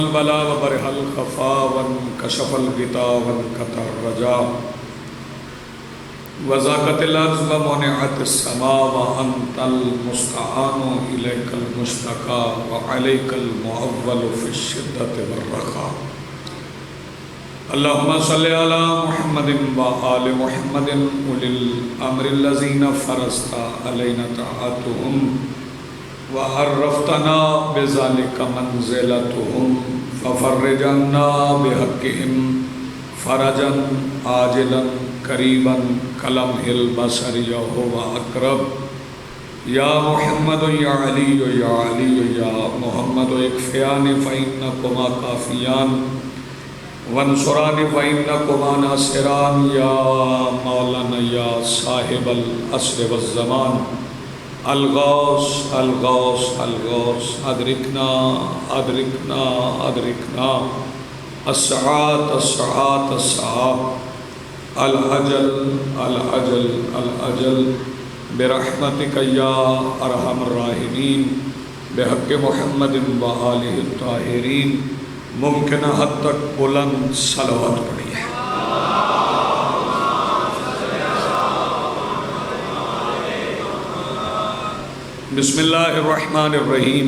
البلا وبرح الخفا وانكشف الغطاء وانقطع الرجاء وزاقت الارض ومنعت السماء وانت المستعان اليك المشتكى وعليك المعول في الشدة والرخاء. اللهم صل على محمد وآل محمد أولي الأمر الذين فرضت علينا طاعتهم وعرفتنا بذلك منزلتهم ففرج عنا بحقهم فرجا عاجلا قريبا كلمح البصر وهو أقرب. يا محمد يا علي يا علي يا محمد اكفياني فإنكما كافيان وانصراني فإنكما ناصران. يا مولانا يا صاحب العصر والزمان الغوث الغوث الغوث أدركنا أدركنا أدركنا الساعات الساعات الساعات الأجل الأجل الأجل برحمتك يا أرحم الراحمين بحق محمد وآلہ الطاہرین. ممکن حد تک بلند صلوات پڑھی ہے. بسم اللہ الرحمن الرحیم.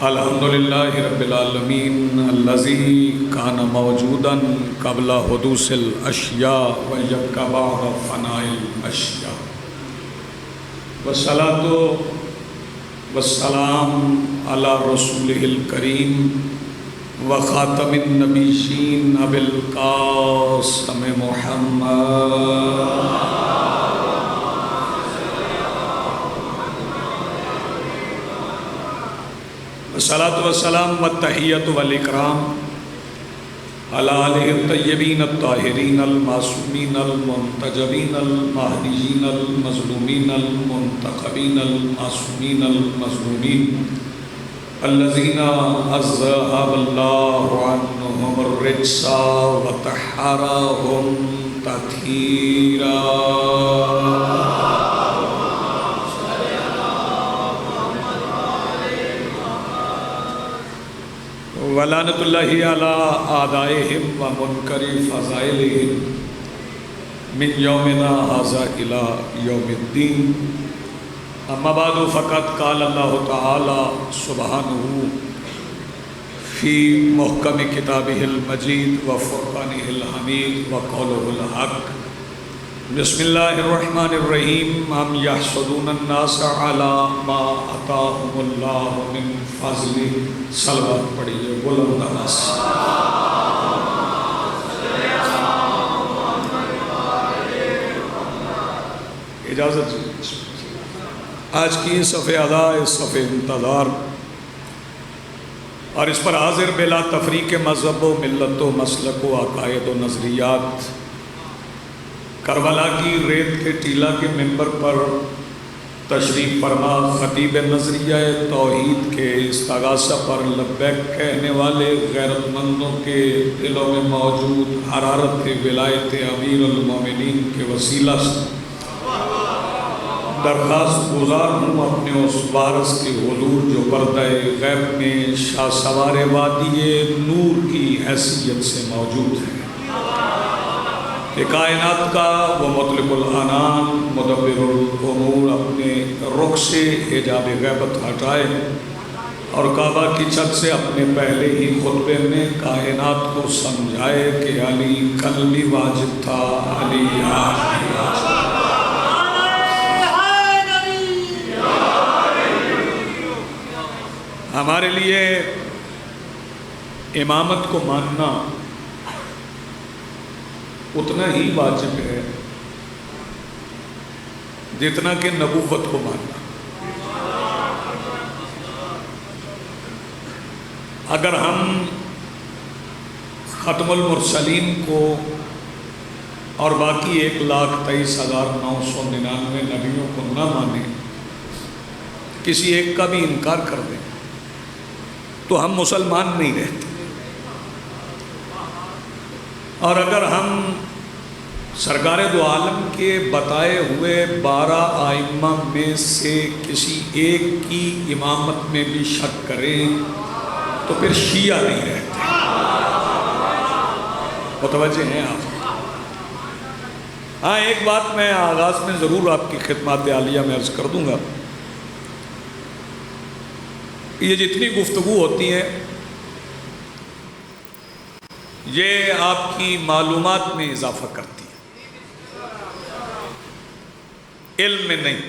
الحمدللہ رب العالمین الذی کان موجودا قبل حدوث الاشیاء ویبقی بعد فناء الاشیاء والصلاۃ والسلام علی رسولہ الکریم وخاتم النبیین ابی القاسم محمد والصلاۃ والسلام والتحیۃ والاکرام علی آلہ الطیبین الطاہرین المعصومین المنتجبین المہدیین المظلومین المنتخبین المعصومین المظلومین الذین اذھب اللہ عنہم الرجس وطہرہم تطہیرا. ولعنۃ اللہ علی اعدائہم ومنکر فضائلہم من یومنا ھذا الی یوم الدین. اما بعد فقد قال اللہ تعالی سبحانہ فی محکم کتابہ المجید وفرقانہ الحمید وقولہ الحق. بسم اللہ الرحمن الرحیم. ام یحسدون الناس علی ما آتاہم اللہ من فضل. صلوات پڑھیے بلند آواز. اجازت جی. آج کی صفحہ ادا اس صفحہ انتظار اور اس پر حاضر بلا تفریق مذہب و ملت و مسلک و عقائد و نظریات کربلا کی ریت کے ٹیلہ کے منبر پر تشریف فرما خطیب نظریہ توحید کے استغاثہ پر لبیک کہنے والے غیرت مندوں کے دلوں میں موجود حرارت ولایت امیر المومنین کے وسیلہ سے درخواست گزار ہوں اپنے اس وارث کے حضور جو پردہ غیب میں شاہ سوار وادی نور کی حیثیت سے موجود ہے کہ کائنات کا وہ مطلق العنان مدبر الامور اپنے رخ سے حجاب غیبت ہٹائے اور کعبہ کی چھت سے اپنے پہلے ہی خطبے میں کائنات کو سمجھائے کہ علی کل بھی واجب تھا علی آج بھی واجب. ہمارے لیے امامت کو ماننا اتنا ہی واجب ہے جتنا کہ نبوت کو ماننا. اگر ہم ختم المرسلین کو اور باقی 1,23,999 نبیوں کو نہ مانیں، کسی ایک کا بھی انکار کر دیں تو ہم مسلمان نہیں رہتے. اور اگر ہم سرکار دو عالم کے بتائے ہوئے 12 ائمہ میں سے کسی ایک کی امامت میں بھی شک کریں تو پھر شیعہ نہیں رہتے۔ متوجہ ہیں آپ؟ ہاں ایک بات میں آغاز میں ضرور آپ کی خدمات عالیہ میں عرض کر دوں گا، یہ جتنی گفتگو ہوتی ہے یہ آپ کی معلومات میں اضافہ کرتی ہے، علم میں نہیں۔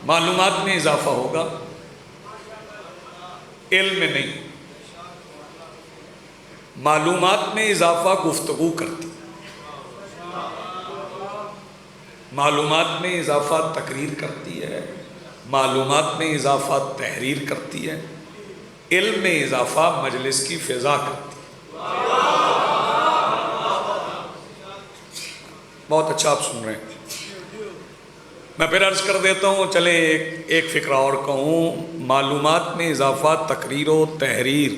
معلومات میں اضافہ ہوگا، علم میں نہیں۔ معلومات میں اضافہ گفتگو کرتی، معلومات میں اضافہ تقریر کرتی ہے، معلومات میں اضافہ تحریر کرتی ہے، علم میں اضافہ مجلس کی فضا کرتی ہے۔ بہت اچھا آپ سن رہے ہیں۔ میں پھر عرض کر دیتا ہوں، چلیں ایک فکرہ اور کہوں، معلومات میں اضافہ تقریر و تحریر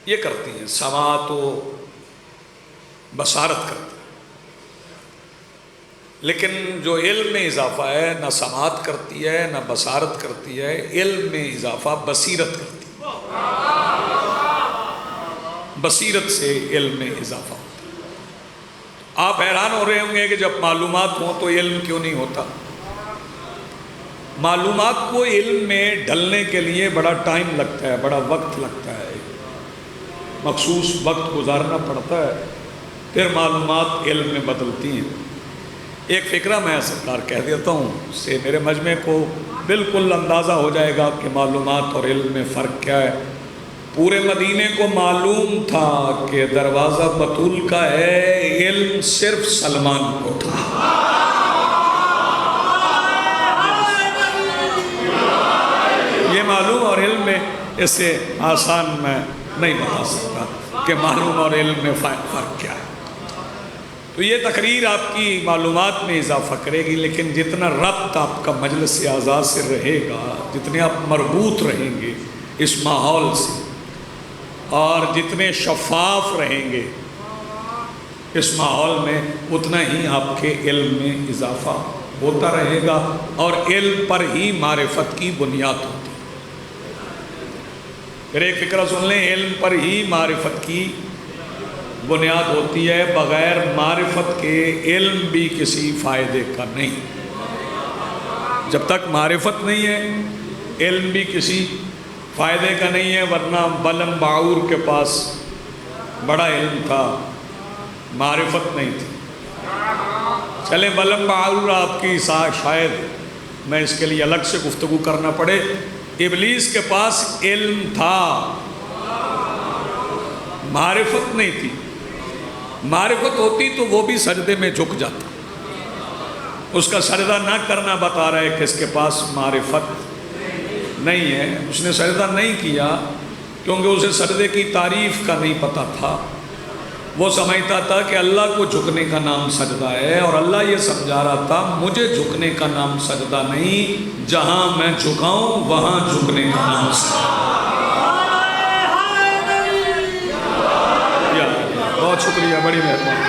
یہ کرتی ہیں، سماعت و بصارت کرتی ہیں، لیکن جو علم میں اضافہ ہے نہ سماعت کرتی ہے نہ بصارت کرتی ہے، علم میں اضافہ بصیرت کرتی ہے، بصیرت سے علم میں اضافہ ہوتا ہے۔ آپ حیران ہو رہے ہوں گے کہ جب معلومات ہوں تو علم کیوں نہیں ہوتا؟ معلومات کو علم میں ڈھلنے کے لیے بڑا ٹائم لگتا ہے، بڑا وقت لگتا ہے، مخصوص وقت گزارنا پڑتا ہے، پھر معلومات علم میں بدلتی ہیں۔ ایک فکرہ میں سرکار کہہ دیتا ہوں، اس سے میرے مجمع کو بالکل اندازہ ہو جائے گا کہ معلومات اور علم میں فرق کیا ہے۔ پورے مدینے کو معلوم تھا کہ دروازہ بطول کا ہے، علم صرف سلمان کو تھا۔ یہ معلوم اور علم میں اس سے آسان میں نہیں بتا سکتا کہ معلوم اور علم میں فرق کیا ہے۔ تو یہ تقریر آپ کی معلومات میں اضافہ کرے گی، لیکن جتنا ربط آپ کا مجلس اعزاز سے رہے گا، جتنے آپ مربوط رہیں گے اس ماحول سے، اور جتنے شفاف رہیں گے اس ماحول میں، اتنا ہی آپ کے علم میں اضافہ ہوتا رہے گا، اور علم پر ہی معرفت کی بنیاد ہوتی ہے۔ پھر ایک فکرہ سن لیں، علم پر ہی معرفت کی بنیاد ہوتی ہے، بغیر معرفت کے علم بھی کسی فائدے کا نہیں۔ جب تک معرفت نہیں ہے علم بھی کسی فائدے کا نہیں ہے، ورنہ بلم باعور کے پاس بڑا علم تھا، معرفت نہیں تھی۔ چلیں بلم باعور آپ کی شاید میں اس کے لیے الگ سے گفتگو کرنا پڑے، ابلیس کے پاس علم تھا، معرفت نہیں تھی۔ معرفت ہوتی تو وہ بھی سجدے میں جھک جاتا، اس کا سجدہ نہ کرنا بتا رہا ہے کہ اس کے پاس معرفت نہیں ہے۔ اس نے سجدہ نہیں کیا کیونکہ اسے سجدے کی تعریف کا نہیں پتہ تھا، وہ سمجھتا تھا کہ اللہ کو جھکنے کا نام سجدہ ہے، اور اللہ یہ سمجھا رہا تھا مجھے جھکنے کا نام سجدہ نہیں، جہاں میں جھکاؤں وہاں جھکنے کا نام سجدہ۔ بہت شکریہ، بڑی مہربانی۔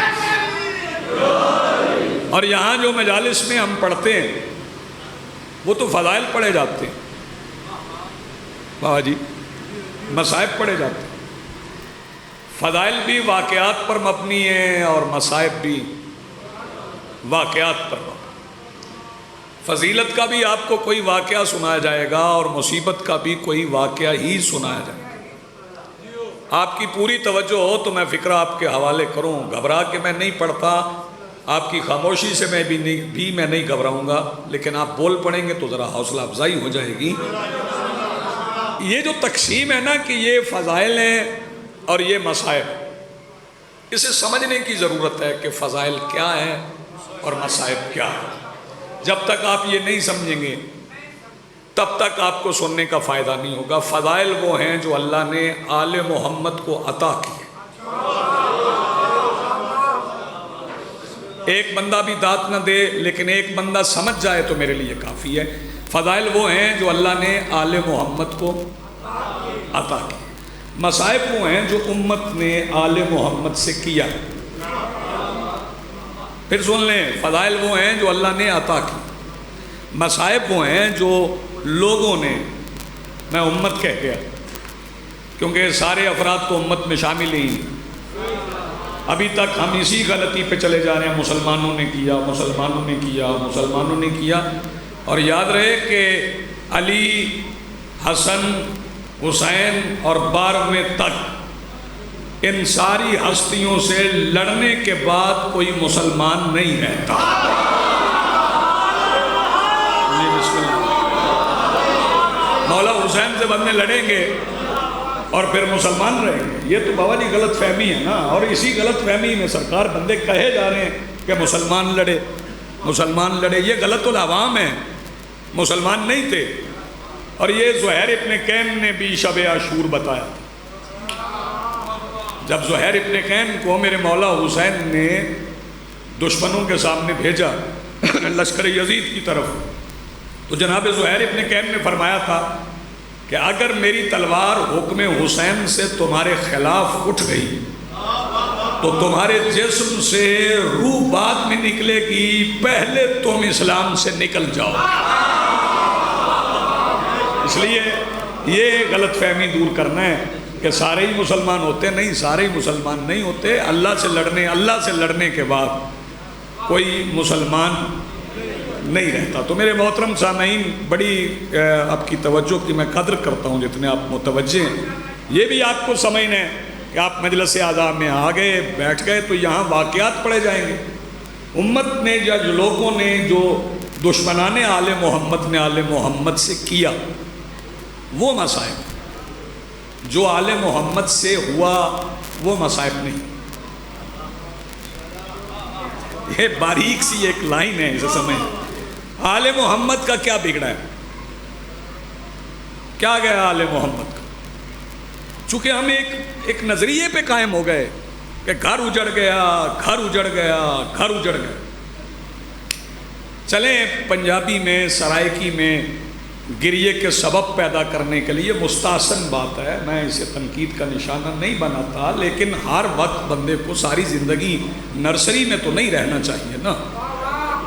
اور یہاں جو مجالس میں ہم پڑھتے ہیں وہ تو فضائل پڑھے جاتے ہیں، بابا جی مصائب پڑھے جاتے ہیں۔ فضائل بھی واقعات پر مبنی ہیں اور مصائب بھی واقعات پر مبنی۔ فضیلت کا بھی آپ کو کوئی واقعہ سنایا جائے گا اور مصیبت کا بھی کوئی واقعہ ہی سنایا جائے گا۔ آپ کی پوری توجہ ہو تو میں فکرہ آپ کے حوالے کروں، گھبرا کے میں نہیں پڑھتا، آپ کی خاموشی سے میں نہیں گھبراؤں گا، لیکن آپ بول پڑیں گے تو ذرا حوصلہ افزائی ہو جائے گی۔ یہ جو تقسیم ہے نا کہ یہ فضائل ہیں اور یہ مصائب، اسے سمجھنے کی ضرورت ہے کہ فضائل کیا ہیں اور مصائب کیا ہے۔ جب تک آپ یہ نہیں سمجھیں گے تب تک آپ کو سننے کا فائدہ نہیں ہوگا۔ فضائل وہ ہیں جو اللہ نے آل محمد کو عطا کیے۔ ایک بندہ بھی داد نہ دے لیکن ایک بندہ سمجھ جائے تو میرے لیے کافی ہے۔ فضائل وہ ہیں جو اللہ نے آل محمد کو عطا کیے۔ مصائب وہ ہیں جو امت نے آل محمد سے کیا۔ پھر سن لیں، فضائل وہ ہیں جو اللہ نے عطا کی، مصائب وہ ہیں جو لوگوں نے، میں امت کہہ گیا کیونکہ سارے افراد تو امت میں شامل ہی ہیں، ابھی تک ہم اسی غلطی پہ چلے جا رہے ہیں، مسلمانوں نے کیا، مسلمانوں نے کیا، مسلمانوں نے کیا. اور یاد رہے کہ علی، حسن، حسین اور 12ویں تک ان ساری ہستیوں سے لڑنے کے بعد کوئی مسلمان نہیں رہتا. بسم اللہ. مولا حسین سے بندے لڑیں گے اور پھر مسلمان رہیں گے، یہ تو بابا جی غلط فہمی ہے نا. اور اسی غلط فہمی میں سرکار بندے کہے جا رہے ہیں کہ مسلمان لڑے، مسلمان لڑے. یہ غلط العوام ہے، مسلمان نہیں تھے. اور یہ زہیر ابن قین نے بھی شب عاشور بتایا. جب زہیر ابن قین کو میرے مولا حسین نے دشمنوں کے سامنے بھیجا لشکر یزید کی طرف، تو جناب زہیر ابن قین نے فرمایا تھا کہ اگر میری تلوار حکم حسین سے تمہارے خلاف اٹھ گئی تو تمہارے جسم سے روح بعد میں نکلے گی، پہلے تم اسلام سے نکل جاؤ. اس لیے یہ غلط فہمی دور کرنا ہے کہ سارے ہی مسلمان ہوتے، نہیں، سارے ہی مسلمان نہیں ہوتے. اللہ سے لڑنے کے بعد کوئی مسلمان نہیں رہتا. تو میرے محترم سامعین، بڑی آپ کی توجہ کی میں قدر کرتا ہوں جتنے آپ متوجہ ہیں. یہ بھی آپ کو سمجھنا ہے کہ آپ مجلس اعضاء میں آ گئے، بیٹھ گئے تو یہاں واقعات پڑھے جائیں گے. امت نے یا جو لوگوں نے جو دشمنان آل محمد نے آل محمد سے کیا، وہ مصائب جو آل محمد سے ہوا وہ مصائب نہیں. یہ باریک سی ایک لائن ہے، اسے سمجھ. آل محمد کا کیا بگڑا ہے؟ کیا گیا آل محمد کا؟ چونکہ ہم ایک نظریے پہ قائم ہو گئے کہ گھر اجڑ گیا، گھر اجڑ گیا، گھر اجڑ گیا. چلیں پنجابی میں، سرائکی میں گریے کے سبب پیدا کرنے کے لیے مستحسن بات ہے، میں اسے تنقید کا نشانہ نہیں بناتا، لیکن ہر وقت بندے کو ساری زندگی نرسری میں تو نہیں رہنا چاہیے نا.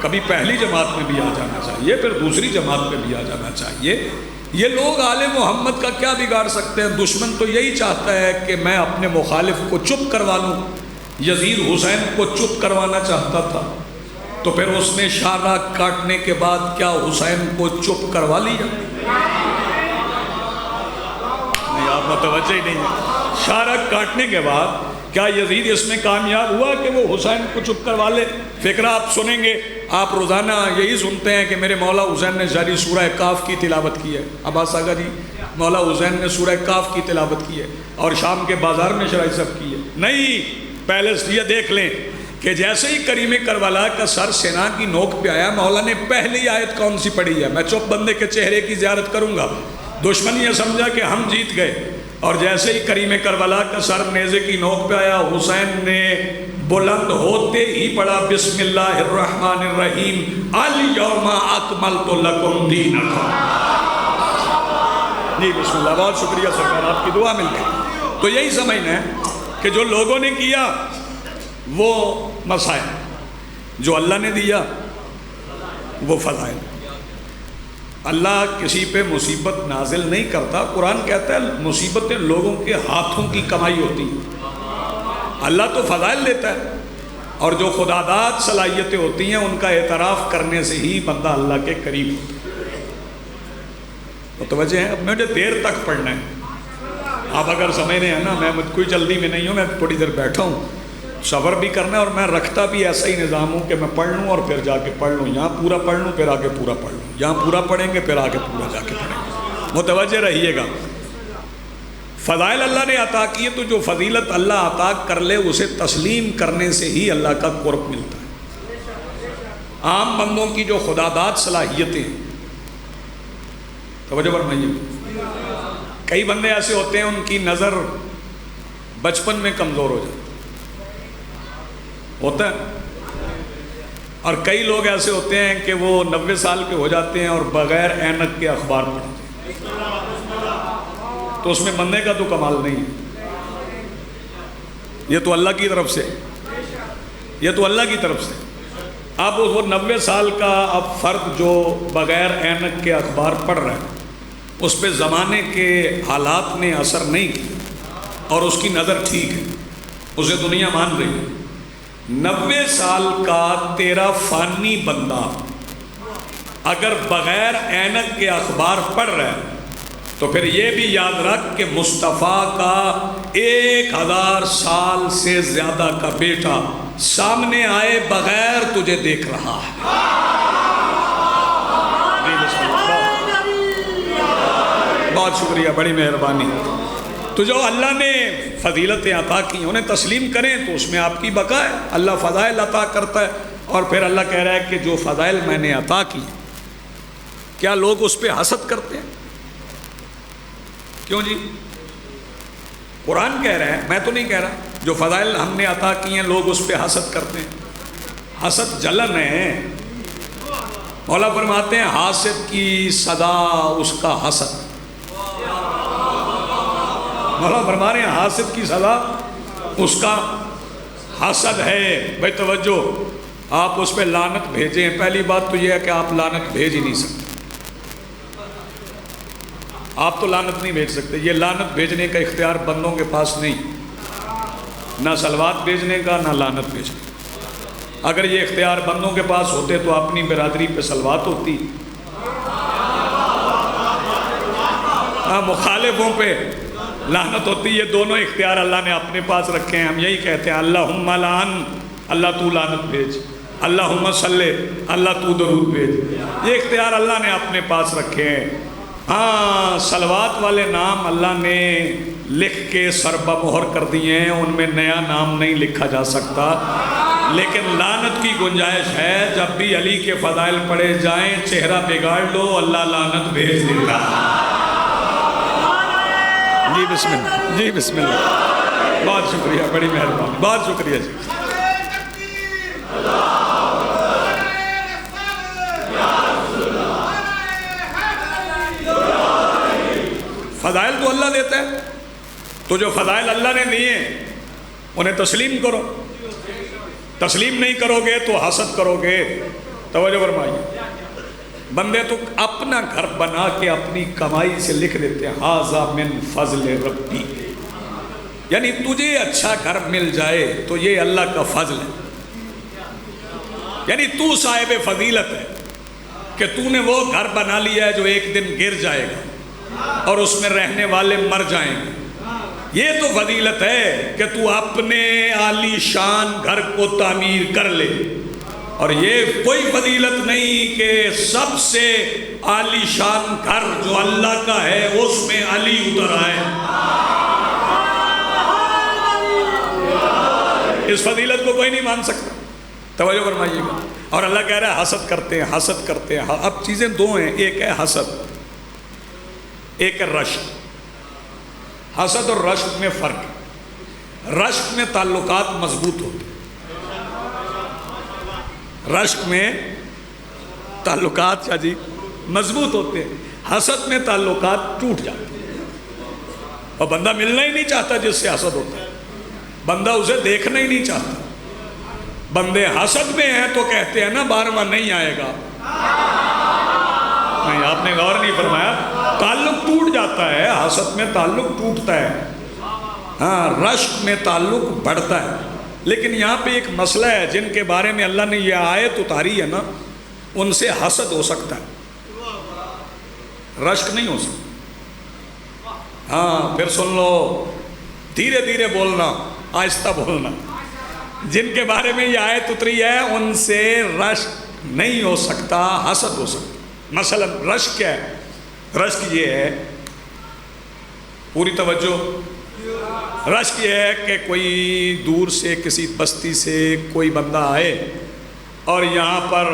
کبھی پہلی جماعت میں بھی آ جانا چاہیے، پھر دوسری جماعت میں بھی آ جانا چاہیے. یہ لوگ آل محمد کا کیا بگاڑ سکتے ہیں؟ دشمن تو یہی چاہتا ہے کہ میں اپنے مخالف کو چپ کروا لوں. یزید حسین کو چپ کروانا چاہتا تھا، تو پھر اس نے شارہ کاٹنے کے بعد کیا حسین کو چپ کروا لیا؟ نہیں، آپ متوجہ ہی نہیں. شارہ کاٹنے کے بعد کیا یزید اس میں کامیاب ہوا کہ وہ حسین کو چپ کروا لے؟ فکرہ آپ سنیں گے، آپ روزانہ یہی سنتے ہیں کہ میرے مولا حسین نے جاری سورہ کاف کی تلاوت کی ہے. عباس آغا جی، مولا حسین نے سورہ کاف کی تلاوت کی ہے اور شام کے بازار میں شرائع سب کی ہے. نہیں، پہلے یہ دیکھ لیں کہ جیسے ہی کریم کربلا کا سر سینا کی نوک پہ آیا، مولا نے پہلی آیت کون سی پڑھی ہے؟ میں چپ بندے کے چہرے کی زیارت کروں گا. دشمن یہ سمجھا کہ ہم جیت گئے، اور جیسے ہی کریم کربلا کا سر نیزے کی نوک پہ آیا، حسین نے بلند ہوتے ہی پڑھا بسم اللہ الرحمن الرحیم الیوم اکملت لکم دینکم. جی بسم اللہ، بہت شکریہ سرکار، آپ کی دعا مل گئی. تو یہی سمجھنا ہے کہ جو لوگوں نے کیا وہ مسائل، جو اللہ نے دیا وہ فضائل. اللہ کسی پہ مصیبت نازل نہیں کرتا. قرآن کہتا ہے مصیبتیں لوگوں کے ہاتھوں کی کمائی ہوتی ہیں. اللہ تو فضائل دیتا ہے، اور جو خدا داد صلاحیتیں ہوتی ہیں ان کا اعتراف کرنے سے ہی بندہ اللہ کے قریب ہوتا ہے. متوجہ ہیں؟ اب مجھے دیر تک پڑھنا ہے. آپ اگر سمجھ رہے ہیں نا میں کوئی جلدی میں نہیں ہوں، میں تھوڑی دیر بیٹھا ہوں، سفر بھی کرنا ہے، اور میں رکھتا بھی ایسا ہی نظام ہوں کہ میں پڑھ لوں اور پھر جا کے پڑھ لوں. یہاں پورا پڑھ لوں پھر آگے پورا پڑھ لوں، یہاں پورا پڑھیں گے پھر آگے پورا جا کے پڑھیں گے. متوجہ رہیے گا. فضائل اللہ نے عطا کیے، تو جو فضیلت اللہ عطا کر لے اسے تسلیم کرنے سے ہی اللہ کا قرب ملتا ہے. عام بندوں کی جو خدا داد صلاحیتیں، توجہ فرمائیے، کئی بندے ایسے ہوتے ہیں ان کی نظر بچپن میں کمزور ہو جاتی ہوتا ہے، اور کئی لوگ ایسے ہوتے ہیں کہ وہ 90 سال کے ہو جاتے ہیں اور بغیر اینک کے اخبار پڑھتے ہیں. تو اس میں بندے کا تو کمال نہیں ہے، یہ تو اللہ کی طرف سے، یہ تو اللہ کی طرف سے. اب وہ 90 سال کا اب فرد جو بغیر اینک کے اخبار پڑھ رہا ہے، اس پہ زمانے کے حالات نے اثر نہیں کیا اور اس کی نظر ٹھیک ہے، اسے دنیا مان رہی ہے۔ 90 سال کا تیرا فانی بندہ اگر بغیر اینک کے اخبار پڑھ رہا ہے تو پھر یہ بھی یاد رکھ کہ مصطفیٰ کا 1000 سال سے زیادہ کا بیٹا سامنے آئے بغیر تجھے دیکھ رہا ہے۔ بہت شکریہ، بڑی مہربانی۔ تو جو اللہ نے فضیلتیں عطا کی انہیں تسلیم کریں تو اس میں آپ کی بقا ہے۔ اللہ فضائل عطا کرتا ہے اور پھر اللہ کہہ رہا ہے کہ جو فضائل میں نے عطا کی کیا لوگ اس پہ حسد کرتے ہیں؟ کیوں جی؟ قرآن کہہ رہے ہیں، میں تو نہیں کہہ رہا، جو فضائل ہم نے عطا کی ہیں لوگ اس پہ حسد کرتے ہیں۔ حسد جلن ہے۔ مولا فرماتے ہیں حاسد کی سزا اس کا حسد۔ مولا فرما رہے ہیں حاسد کی سزا اس کا حسد ہے۔ بھائی توجہ، آپ اس پہ لعنت بھیجیں، پہلی بات تو یہ ہے کہ آپ لعنت بھیج ہی نہیں سکتے، آپ تو لعنت نہیں بھیج سکتے، یہ لعنت بھیجنے کا اختیار بندوں کے پاس نہیں، نہ صلوات بھیجنے کا نہ لعنت بھیجنے کا۔ اگر یہ اختیار بندوں کے پاس ہوتے تو اپنی برادری پہ صلوات ہوتی، مخالفوں پہ لعنت ہوتی۔ یہ دونوں اختیار اللہ نے اپنے پاس رکھے ہیں۔ ہم یہی کہتے ہیں اللہم لعن، اللہ تو لعنت بھیج، اللہم صلی، اللہ تو درود بھیج۔ یہ اختیار اللہ نے اپنے پاس رکھے ہیں۔ ہاں، صلوات والے نام اللہ نے لکھ کے سربہ مہر کر دیے ہیں، ان میں نیا نام نہیں لکھا جا سکتا، لیکن لعنت کی گنجائش ہے۔ جب بھی علی کے فضائل پڑھے جائیں چہرہ بگاڑ لو، اللہ لعنت بھیج دیتا۔ جی بسم اللہ، جی بسم اللہ، بہت شکریہ، بڑی مہربانی، بہت شکریہ جی۔ فضائل تو اللہ دیتا ہے، تو جو فضائل اللہ نے دیے انہیں تسلیم کرو۔ تسلیم نہیں کرو گے تو حسد کرو گے۔ توجہ فرمائیے، بندے تو اپنا گھر بنا کے اپنی کمائی سے لکھ دیتے ہیں ھذا من فضل ربی، یعنی تجھے اچھا گھر مل جائے تو یہ اللہ کا فضل ہے، یعنی تو صاحب فضیلت ہے کہ تو نے وہ گھر بنا لیا ہے جو ایک دن گر جائے گا اور اس میں رہنے والے مر جائیں گے۔ یہ تو فضیلت ہے کہ تو اپنے عالی شان گھر کو تعمیر کر لے، اور یہ کوئی فضیلت نہیں کہ سب سے عالی شان گھر جو اللہ کا ہے اس میں علی اتر آئے۔ اس فضیلت کو کوئی نہیں مان سکتا۔ توجہ فرمائیے گا۔ اور اللہ کہہ رہا ہے حسد کرتے ہیں، حسد کرتے ہیں۔ اب چیزیں دو ہیں، ایک ہے حسد، ایک ہے رشک۔ حسد اور رشک میں فرق ہے۔ رشک میں تعلقات مضبوط ہوتے ہیں، رشک میں تعلقات کیا جی مضبوط ہوتے ہیں، حسد میں تعلقات ٹوٹ جاتے ہیں، اور بندہ ملنا ہی نہیں چاہتا جس سے حسد ہوتا ہے، بندہ اسے دیکھنا ہی نہیں چاہتا۔ بندے حسد میں ہیں تو کہتے ہیں نا 12واں نہیں آئے گا، نہیں آپ نے غور نہیں فرمایا، تعلق ٹوٹ جاتا ہے، حسد میں تعلق ٹوٹتا ہے، ہاں رشک میں تعلق بڑھتا ہے۔ لیکن یہاں پہ ایک مسئلہ ہے، جن کے بارے میں اللہ نے یہ آیت اتاری ہے نا، ان سے حسد ہو سکتا ہے، رشک نہیں ہو سکتا۔ ہاں پھر سن لو، دھیرے دھیرے بولنا، آہستہ بولنا، جن کے بارے میں یہ آیت اتری ہے ان سے رشک نہیں ہو سکتا، حسد ہو سکتا۔ مثلا رشک کیا ہے؟ رشک یہ ہے، پوری توجہ، رشک یہ ہے کہ کوئی دور سے کسی بستی سے کوئی بندہ آئے اور یہاں پر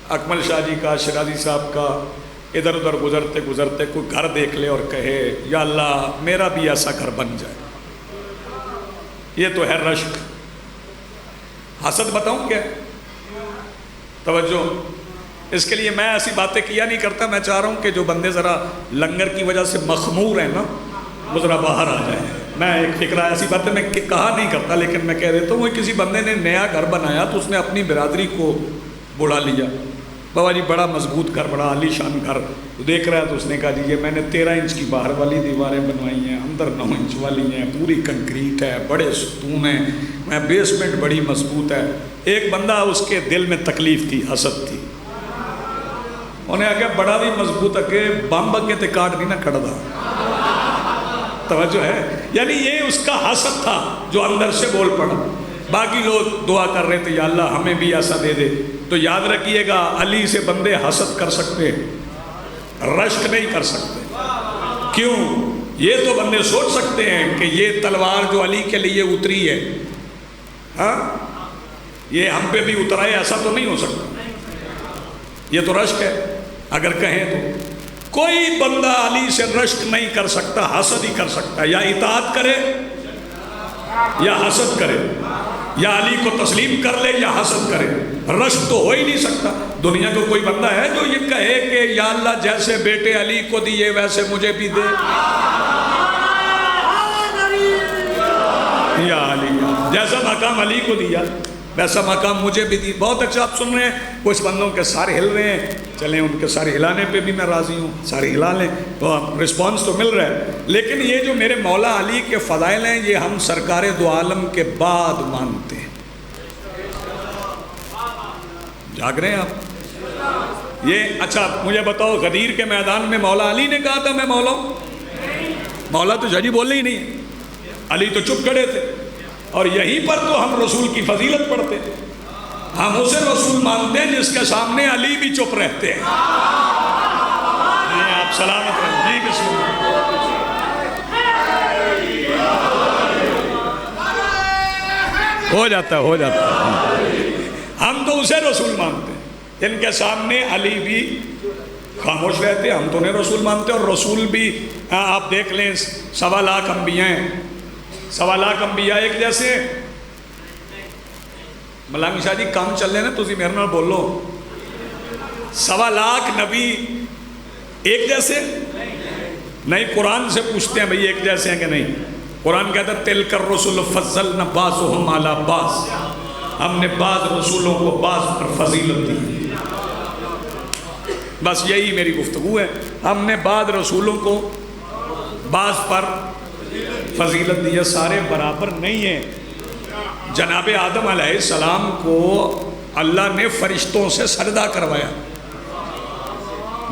اکمل شاہ جی کا، شرازی صاحب کا ادھر ادھر گزرتے گزرتے کوئی گھر دیکھ لے اور کہے یا اللہ میرا بھی ایسا گھر بن جائے، یہ تو ہے رشک۔ حسد بتاؤں کیا؟ توجہ، اس کے لیے میں ایسی باتیں کیا نہیں کرتا، میں چاہ رہا ہوں کہ جو بندے ذرا لنگر کی وجہ سے مخمور ہیں نا وہ ذرا باہر آ جائیں۔ میں ایک فکرہ ایسی بات ہے میں کہا نہیں کرتا لیکن میں کہہ دیتا ہوں، وہ کسی بندے نے نیا گھر بنایا تو اس نے اپنی برادری کو بلا لیا، بابا جی بڑا مضبوط گھر، بڑا عالی شان گھر دیکھ رہا ہے، تو اس نے کہا جی یہ میں نے 13 انچ کی باہر والی دیواریں بنوائی ہیں، اندر 9 انچ والی ہیں، پوری کنکریٹ ہے، بڑے ستون ہیں، میں بیسمنٹ بڑی مضبوط ہے۔ ایک بندہ اس کے دل میں تکلیف تھی، حسد تھی، انہیں آگے بڑا بھی مضبوط ہے کہ بم بگے تے کاٹ نہیں نہ کھڑا تھا، توجہ ہے، یعنی یہ اس کا حسد تھا جو اندر سے بول پڑا۔ باقی لوگ دعا کر رہے تھے یا اللہ ہمیں بھی ایسا دے دے۔ تو یاد رکھیے گا علی سے بندے حسد کر سکتے ہیں، رشک نہیں کر سکتے۔ کیوں؟ یہ تو بندے سوچ سکتے ہیں کہ یہ تلوار جو علی کے لیے اتری ہے، ہاں یہ ہم پہ بھی اترا ہے، ایسا تو نہیں ہو سکتا، یہ تو رشک ہے۔ اگر کہیں تو کوئی بندہ علی سے رشک نہیں کر سکتا، حسد ہی کر سکتا ہے، یا اطاعت کرے یا حسد کرے، یا علی کو تسلیم کر لے یا حسد کرے، رشک تو ہو ہی نہیں سکتا۔ دنیا کو کوئی بندہ ہے جو یہ کہے کہ یا اللہ جیسے بیٹے علی کو دیے ویسے مجھے بھی دے، یا علی جیسا مقام علی کو دیا ویسا مقام مجھے بھی دی۔ بہت اچھا آپ سن رہے ہیں، کچھ بندوں کے سارے ہل رہے ہیں، چلیں ان کے سارے ہلانے پہ بھی میں راضی ہوں، سارے ہلا لیں تو رسپانس تو مل رہا ہے۔ لیکن یہ جو میرے مولا علی کے فضائل ہیں یہ ہم سرکار دو عالم کے بعد مانتے ہیں۔ جاگ رہے ہیں آپ؟ یہ اچھا مجھے بتاؤ، غدیر کے میدان میں مولا علی نے کہا تھا میں مولا ہوں؟ مولا تو جی بولے ہی نہیں، علی تو چپ کھڑے تھے، اور یہیں پر تو ہم رسول کی فضیلت پڑھتے ہیں۔ ہم اسے رسول مانتے ہیں جس کے سامنے علی بھی چپ رہتے ہیں۔ آپ سلامت رہیں جی، بسم اللہ۔ ہو جاتا ہے، ہم تو اسے رسول مانتے ہیں جن کے سامنے علی بھی خاموش رہتے ہیں، ہم تو انہیں رسول مانتے ہیں۔ اور رسول بھی آپ دیکھ لیں 1.25 لاکھ انبیاء ہیں، 1.25 لاکھ انبیاء ایک جیسے۔ ملانگ شاہ جی کام چل رہے نا، تسی میرے نال بولو، 1.25 لاکھ نبی ایک جیسے نہیں؟ قرآن سے پوچھتے ہیں بھئی ایک جیسے ہیں کہ نہیں؟ قرآن کہتا ہے تِلْكَ الرُّسُلُ فَضَّلْنَا بَعْضُهُمْ عَلَىٰ بَعْضٍ، ہم نے بعض رسولوں کو بعض پر فضیلت دی۔ بس یہی میری گفتگو ہے، ہم نے بعض رسولوں کو بعض پر فضیلت دی ہے، سارے برابر نہیں ہیں۔ جناب آدم علیہ السلام کو اللہ نے فرشتوں سے سجدہ کروایا،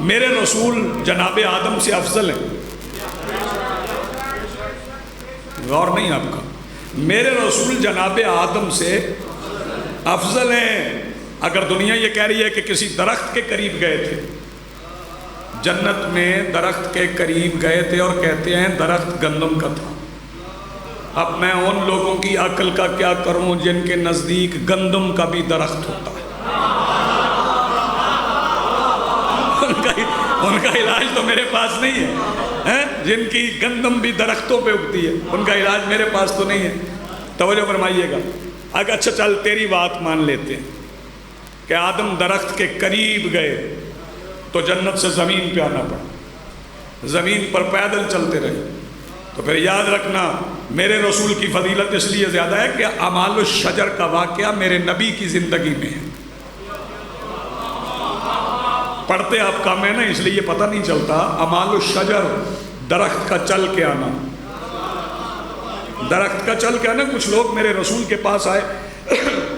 میرے رسول جناب آدم سے افضل ہیں، غور نہیں آپ کا، میرے رسول جناب آدم سے افضل ہیں۔ اگر دنیا یہ کہہ رہی ہے کہ کسی درخت کے قریب گئے تھے، جنت میں درخت کے قریب گئے تھے اور کہتے ہیں درخت گندم کا تھا، اب میں ان لوگوں کی عقل کا کیا کروں جن کے نزدیک گندم کا بھی درخت ہوتا ہے، ان کا علاج تو میرے پاس نہیں ہے، جن کی گندم بھی درختوں پہ اگتی ہے ان کا علاج میرے پاس تو نہیں ہے۔ توجہ فرمائیے گا، اگر اچھا چل تیری بات مان لیتے ہیں کہ آدم درخت کے قریب گئے تو جنت سے زمین پہ آنا پڑا، زمین پر پیدل چلتے رہے، تو پھر یاد رکھنا میرے رسول کی فضیلت اس لیے زیادہ ہے کہ اعمال الشجر کا واقعہ میرے نبی کی زندگی میں ہے۔ پڑھتے آپ کام ہے نا، اس لیے پتہ نہیں چلتا۔ اعمال الشجر درخت کا چل کے آنا، درخت کا چل کے آنا۔ کچھ لوگ میرے رسول کے پاس آئے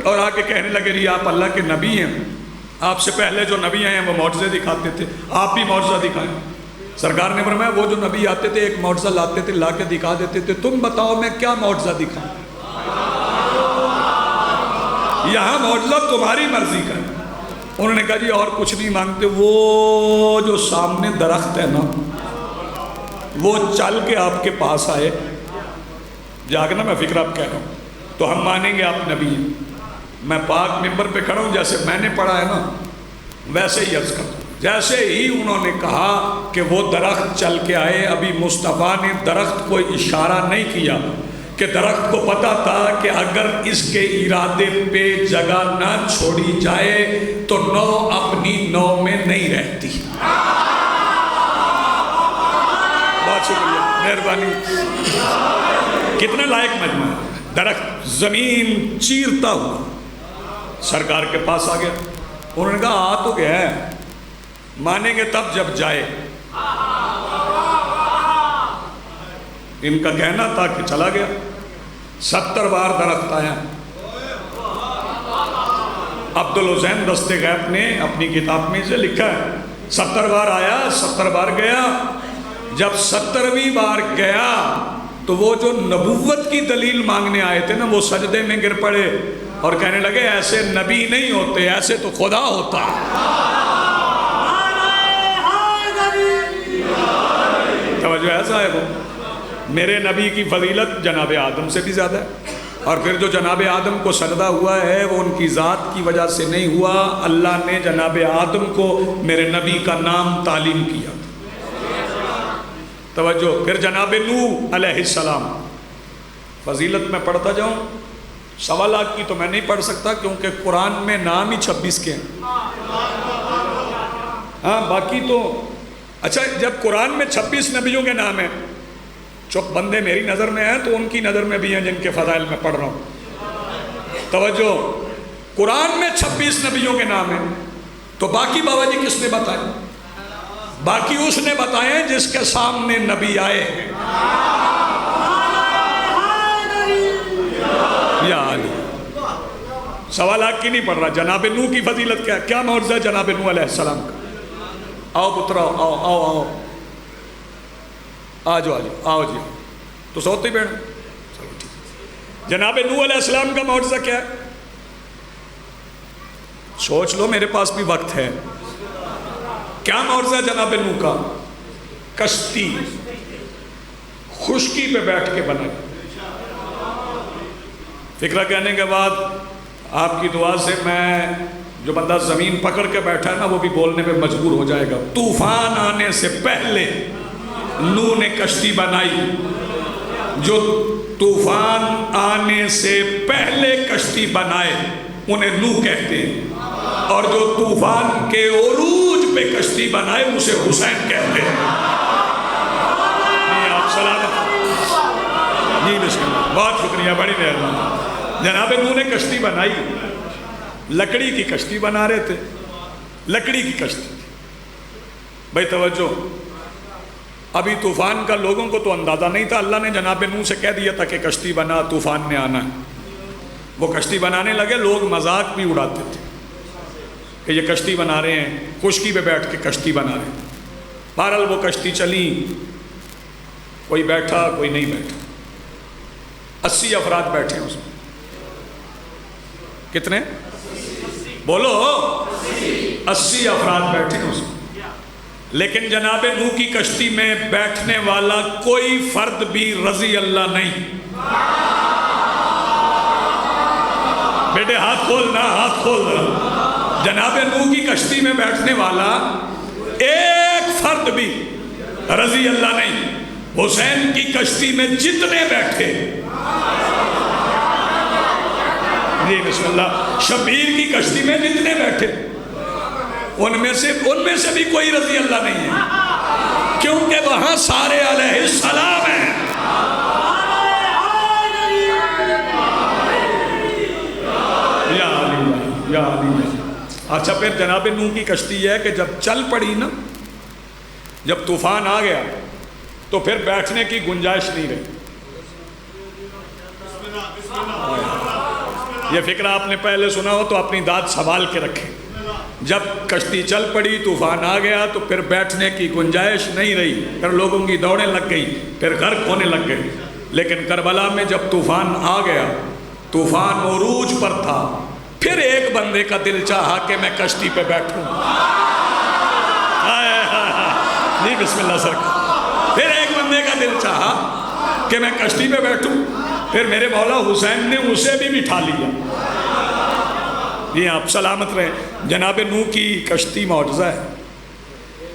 اور آ کے کہنے لگے جی آپ اللہ کے نبی ہیں، آپ سے پہلے جو نبی آئے ہیں وہ معجزے دکھاتے تھے، آپ بھی معجزہ دکھائیں۔ سرکار نے فرمایا وہ جو نبی آتے تھے ایک معجزہ لاتے تھے، لا کے دکھا دیتے تھے، تم بتاؤ میں کیا معجزہ دکھاؤں؟ یہاں معجزہ تمہاری مرضی کا ہے۔ انہوں نے کہا جی اور کچھ نہیں مانگتے، وہ جو سامنے درخت ہے نا وہ چل کے آپ کے پاس آئے، جاگنا میں فکر آپ کہہ رہا ہوں، تو ہم مانیں گے آپ نبی ہیں۔ میں پاک ممبر پہ کھڑا ہوں، جیسے میں نے پڑھا ہے نا ویسے ہی عرض کرتا ہوں۔ جیسے ہی انہوں نے کہا کہ وہ درخت چل کے آئے، ابھی مصطفیٰ نے درخت کو اشارہ نہیں کیا کہ درخت کو پتا تھا کہ اگر اس کے ارادے پہ جگہ نہ چھوڑی جائے تو نو اپنی نو میں نہیں رہتی۔ بہت شکریہ، مہربانی۔ کتنا لائق مجمع ہے. درخت زمین چیرتا ہوا سرکار کے پاس آ گیا. انہوں نے کہا آ تو گیا ہے, مانیں گے تب جب جائے. ان کا کہنا تھا کہ چلا گیا. 70 بار درخت آیا. عبدالحسین دست غیب نے اپنی کتاب میں سے لکھا ہے 70 بار آیا 70 بار گیا. جب 70ویں بار گیا تو وہ جو نبوت کی دلیل مانگنے آئے تھے نا, وہ سجدے میں گر پڑے اور کہنے لگے ایسے نبی نہیں ہوتے, ایسے تو خدا ہوتا. توجہ ایسا ہے, وہ میرے نبی کی فضیلت جناب آدم سے بھی زیادہ ہے. اور پھر جو جناب آدم کو سجدہ ہوا ہے وہ ان کی ذات کی وجہ سے نہیں ہوا, اللہ نے جناب آدم کو میرے نبی کا نام تعلیم کیا. توجہ. پھر جناب نوح علیہ السلام, فضیلت میں پڑھتا جاؤں, 1.25 لاکھ کی تو میں نہیں پڑھ سکتا کیونکہ قرآن میں نام ہی 26 کے ہیں. ہاں باقی تو اچھا, جب قرآن میں 26 نبیوں کے نام ہیں, چپ بندے میری نظر میں ہیں تو ان کی نظر میں بھی ہیں جن کے فضائل میں پڑھ رہا ہوں. توجہ. قرآن میں 26 نبیوں کے نام ہیں تو باقی بابا جی کس نے بتائے؟ باقی اس نے بتائے جس کے سامنے نبی آئے ہیں. یا علی 1.25 لاکھ کی نہیں پڑھ رہا. جناب نوح کی فضیلت کیا, کیا معجزہ ہے جناب نوح علیہ السلام کا. آؤ پترا آؤ آؤ آؤ آجو آجو آؤ جی, تو سوتے بیٹھ. چلو ٹھیک. جناب نوح علیہ السلام کا معجزہ کیا ہے؟ سوچ لو, میرے پاس بھی وقت ہے. کیا معجزہ ہے جناب نوح کا؟ کشتی خشکی پہ بیٹھ کے بنائی. فکرہ کہنے کے بعد آپ کی دعا سے میں, جو بندہ زمین پکڑ کے بیٹھا ہے نا وہ بھی بولنے پہ مجبور ہو جائے گا. طوفان آنے سے پہلے نوح نے کشتی بنائی. جو طوفان آنے سے پہلے کشتی بنائے انہیں نوح کہتے ہیں, اور جو طوفان کے عروج پہ کشتی بنائے اسے حسین کہتے ہیں. آپ سلامت. جی بسم اللہ, بہت شکریہ, بڑی مہربانی. جناب نوح نے کشتی بنائی, لکڑی کی کشتی بنا رہے تھے, لکڑی کی کشتی. بھائی توجہ, ابھی طوفان کا لوگوں کو تو اندازہ نہیں تھا. اللہ نے جناب نوح سے کہہ دیا تھا کہ کشتی بنا, طوفان نے آنا ہے. وہ کشتی بنانے لگے. لوگ مذاق بھی اڑاتے تھے کہ یہ کشتی بنا رہے ہیں, خشکی پہ بیٹھ کے کشتی بنا رہے ہیں. بہرحال وہ کشتی چلی, کوئی بیٹھا کوئی نہیں بیٹھا. 80 افراد بیٹھے اس میں. کتنے بولو؟ 80 افراد بیٹھے اس میں. لیکن جناب نوح کی کشتی میں بیٹھنے والا کوئی فرد بھی رضی اللہ نہیں. بیٹے ہاتھ کھولنا, ہاتھ کھولنا. جناب نوح کی کشتی میں بیٹھنے والا ایک فرد بھی رضی اللہ نہیں. حسین کی کشتی میں جتنے بیٹھے, جی بسم اللہ, شبیر کی کشتی میں جتنے بیٹھے ان میں سے بھی کوئی رضی اللہ نہیں ہے, کیونکہ وہاں سارے علیہ السلام ہیں. یا علی یا علی. اچھا پھر جناب نوح کی کشتی یہ ہے کہ جب چل پڑی نا, جب طوفان آ گیا تو پھر بیٹھنے کی گنجائش نہیں رہی. یہ فکرہ آپ نے پہلے سنا ہو تو اپنی داد سنبھال کے رکھیں. جب کشتی چل پڑی, طوفان آ گیا تو پھر بیٹھنے کی گنجائش نہیں رہی. پھر لوگوں کی دوڑیں لگ گئی, پھر غرق ہونے لگ گئے. لیکن کربلا میں جب طوفان آ گیا, طوفان عروج پر تھا, پھر ایک بندے کا دل چاہا کہ میں کشتی پہ بیٹھوں. جی بسم اللہ سرکار. پھر ایک بندے کا دل چاہا کہ میں کشتی پہ بیٹھوں. پھر میرے مولا حسین نے اسے بھی بٹھا لیا. یہ آپ سلامت رہیں. جناب نوح کی کشتی معجزہ ہے,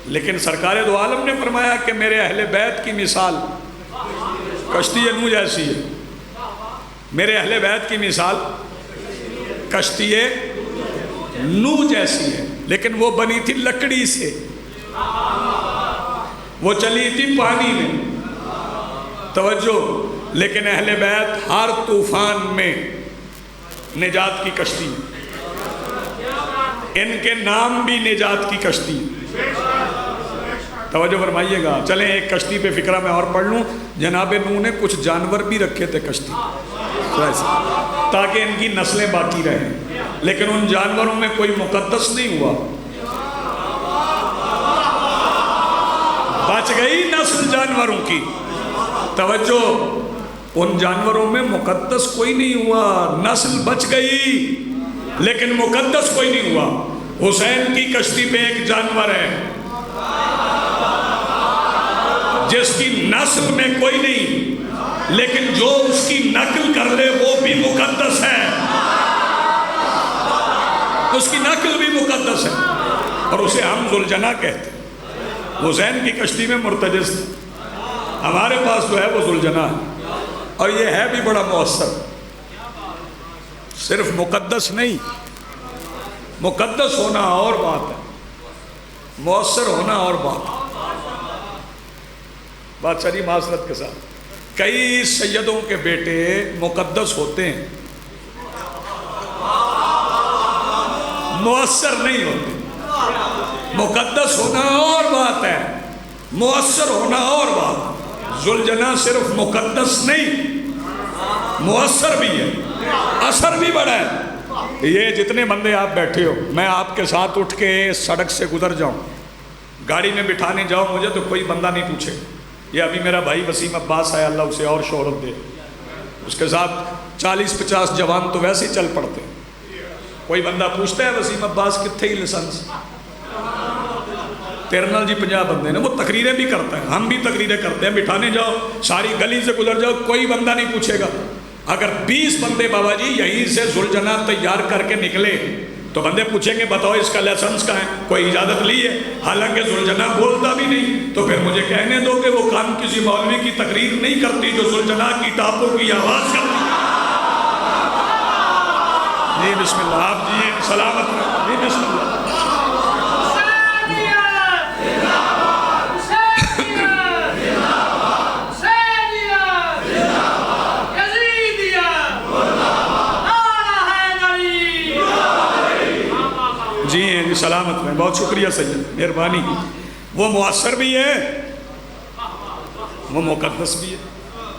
لیکن سرکار دو عالم نے فرمایا کہ میرے اہل بیت کی مثال کشتی نوح جیسی ہے. میرے اہل بیت کی مثال کشتی نوح جیسی ہے, لیکن وہ بنی تھی لکڑی سے, وہ چلی تھی پانی میں. توجہ, لیکن اہل بیت ہر طوفان میں نجات کی کشتی، ان کے نام بھی نجات کی کشتی۔ توجہ فرمائیے گا۔ چلیں ایک کشتی پہ فکرہ میں اور پڑھ لوں۔ جناب نوح نے کچھ جانور بھی رکھے تھے کشتی تاکہ ان کی نسلیں باقی رہیں، لیکن ان جانوروں میں کوئی مقدس نہیں ہوا، بچ گئی نسل جانوروں کی۔ توجہ، ان جانوروں میں مقدس کوئی نہیں ہوا، نسل بچ گئی لیکن مقدس کوئی نہیں ہوا۔ حسین کی کشتی پہ ایک جانور ہے جس کی نسل میں کوئی نہیں، لیکن جو اس کی نقل کر لے وہ بھی مقدس ہے، اس کی نقل بھی مقدس ہے، اور اسے ہم ذوالجناح کہتے ہیں۔ حسین کی کشتی میں مرتجز تھا، ہمارے پاس جو ہے وہ ذوالجناح ہے، اور یہ ہے بھی بڑا مؤثر، صرف مقدس نہیں، مقدس ہونا اور بات ہے، مؤثر ہونا اور بات ہے۔ بات ساری معذرت کے ساتھ، کئی سیدوں کے بیٹے مقدس ہوتے ہیں، مؤثر نہیں ہوتے۔ مقدس ہونا اور بات ہے، مؤثر ہونا اور بات۔ ذوالجناح صرف مقدس نہیں، مؤثر بھی ہے، اثر بھی بڑا ہے۔ یہ جتنے بندے آپ بیٹھے ہو، میں آپ کے ساتھ اٹھ کے سڑک سے گزر جاؤں، گاڑی میں بٹھانے جاؤں مجھے، تو کوئی بندہ نہیں پوچھے یہ ابھی میرا بھائی وسیم عباس ہے، اللہ اسے اور شہرت دے، اس کے ساتھ 40-50 جوان تو ویسے ہی چل پڑتے ہیں۔ کوئی بندہ پوچھتا ہے وسیم عباس کتنے ہی لسنس؟ تیرنال جی 50 بندے ہیں، وہ تقریریں بھی کرتا ہے، ہم بھی تقریریں کرتے ہیں، بٹھانے جاؤ ساری گلی سے گزر جاؤ، کوئی بندہ نہیں پوچھے گا۔ اگر 20 بندے بابا جی یہیں سے ذوالجناح تیار کر کے نکلے تو بندے پوچھیں گے بتاؤ اس کا لائسنس کہاں ہے، کوئی اجازت لی ہے؟ حالانکہ ذوالجناح بولتا بھی نہیں، تو پھر مجھے کہنے دو کہ وہ کام کسی مولوی کی تقریر نہیں کرتی جو ذوالجناح کی ٹاپوں کی آواز کرتی۔ جی بسم اللہ، آپ جی سلامت رہے، جی بسم اللہ۔ جی ہیں جی سلامت میں، بہت شکریہ سید، مہربانی۔ وہ مؤثر بھی ہے، وہ مقدس بھی ہے،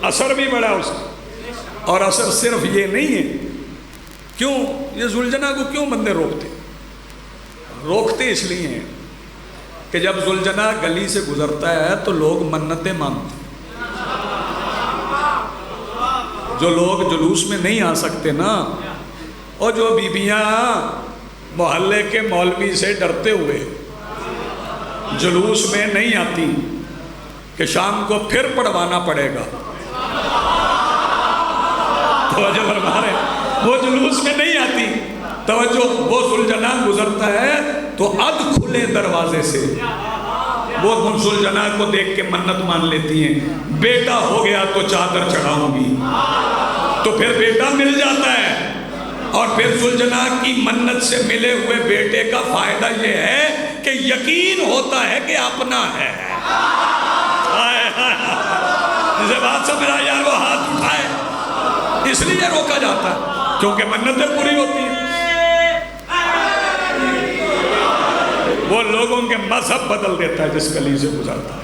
اثر بھی بڑا اس کا، اور اثر صرف یہ نہیں ہے۔ کیوں یہ ذوالجناح کو کیوں بندے روکتے اس لیے ہیں کہ جب ذوالجناح گلی سے گزرتا ہے تو لوگ منتیں مانگتے ہیں۔ جو لوگ جلوس میں نہیں آ سکتے نا، اور جو بیبیاں محلے کے مولوی سے ڈرتے ہوئے جلوس میں نہیں آتی کہ شام کو پھر پڑھوانا پڑے گا، توجہ فرما رہے ہیں، وہ جلوس میں نہیں آتی، توجہ، وہ ذوالجناح گزرتا ہے تو اد کھلے دروازے سے وہ ذوالجناح کو دیکھ کے منت مان لیتی ہیں، بیٹا ہو گیا تو چادر چڑھاؤں گی، تو پھر بیٹا مل جاتا ہے، اور پھر ذوالجناح کی منت سے ملے ہوئے بیٹے کا فائدہ یہ ہے کہ یقین ہوتا ہے کہ اپنا ہے۔ جسے بات سمجھ رہا یار وہ ہاتھ اٹھائے، اس لیے روکا جاتا ہے کیونکہ منتیں پوری ہوتی ہیں۔ وہ لوگوں کے مذہب بدل دیتا ہے جس گلی سے گزرتا ہے،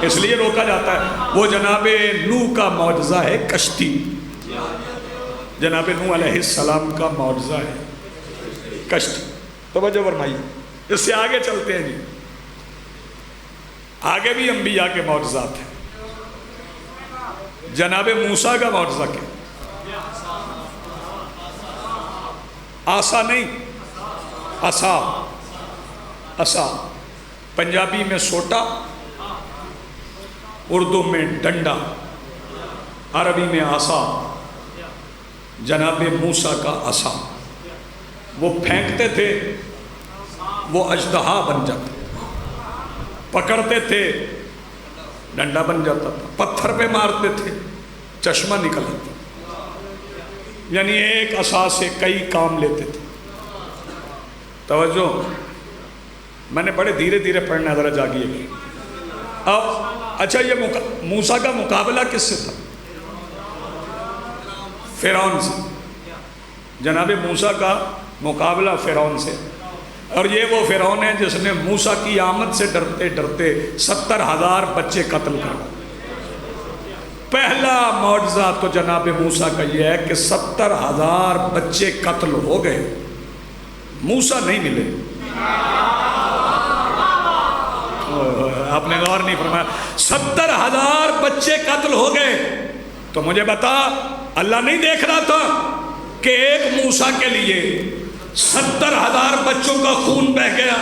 اس لیے روکا جاتا ہے۔ وہ جناب نوح کا معجزہ ہے کشتی، جناب نوح علیہ السلام کا معجزہ ہے کشتی۔ توجہ فرمائیے، اس سے آگے چلتے ہیں جی، آگے بھی انبیاء کے معجزات ہیں۔ جناب موسیٰ کا معجزہ کیا؟ آسا نہیں، عصا، پنجابی میں سوٹا، اردو میں ڈنڈا، عربی میں عصا۔ جناب موسیٰ کا عصا، وہ پھینکتے تھے وہ اژدہا بن جاتا، پکڑتے تھے ڈنڈا بن جاتا تھا، پتھر پہ مارتے تھے چشمہ نکل آتا، یعنی ایک عصا سے کئی کام لیتے تھے۔ توجہ، میں نے بڑے دھیرے دھیرے پڑھنا ذرا جاگیے۔ اب اچھا، یہ موسیٰ کا مقابلہ کس سے تھا؟ فرعون سے، جناب موسیٰ کا مقابلہ فرعون سے، اور یہ وہ فرعون ہے جس نے موسیٰ کی آمد سے ڈرتے ڈرتے 70,000 بچے قتل کر ڈالے۔ پہلا معجزہ تو جناب موسیٰ کا یہ ہے کہ 70,000 بچے قتل ہو گئے، موسیٰ نہیں ملے۔ آپ نے غور نہیں فرمایا، 70,000 بچے قتل ہو گئے۔ تو مجھے بتا، اللہ نہیں دیکھ رہا تھا کہ ایک موسیٰ کے لیے 70,000 بچوں کا خون بہہ گیا؟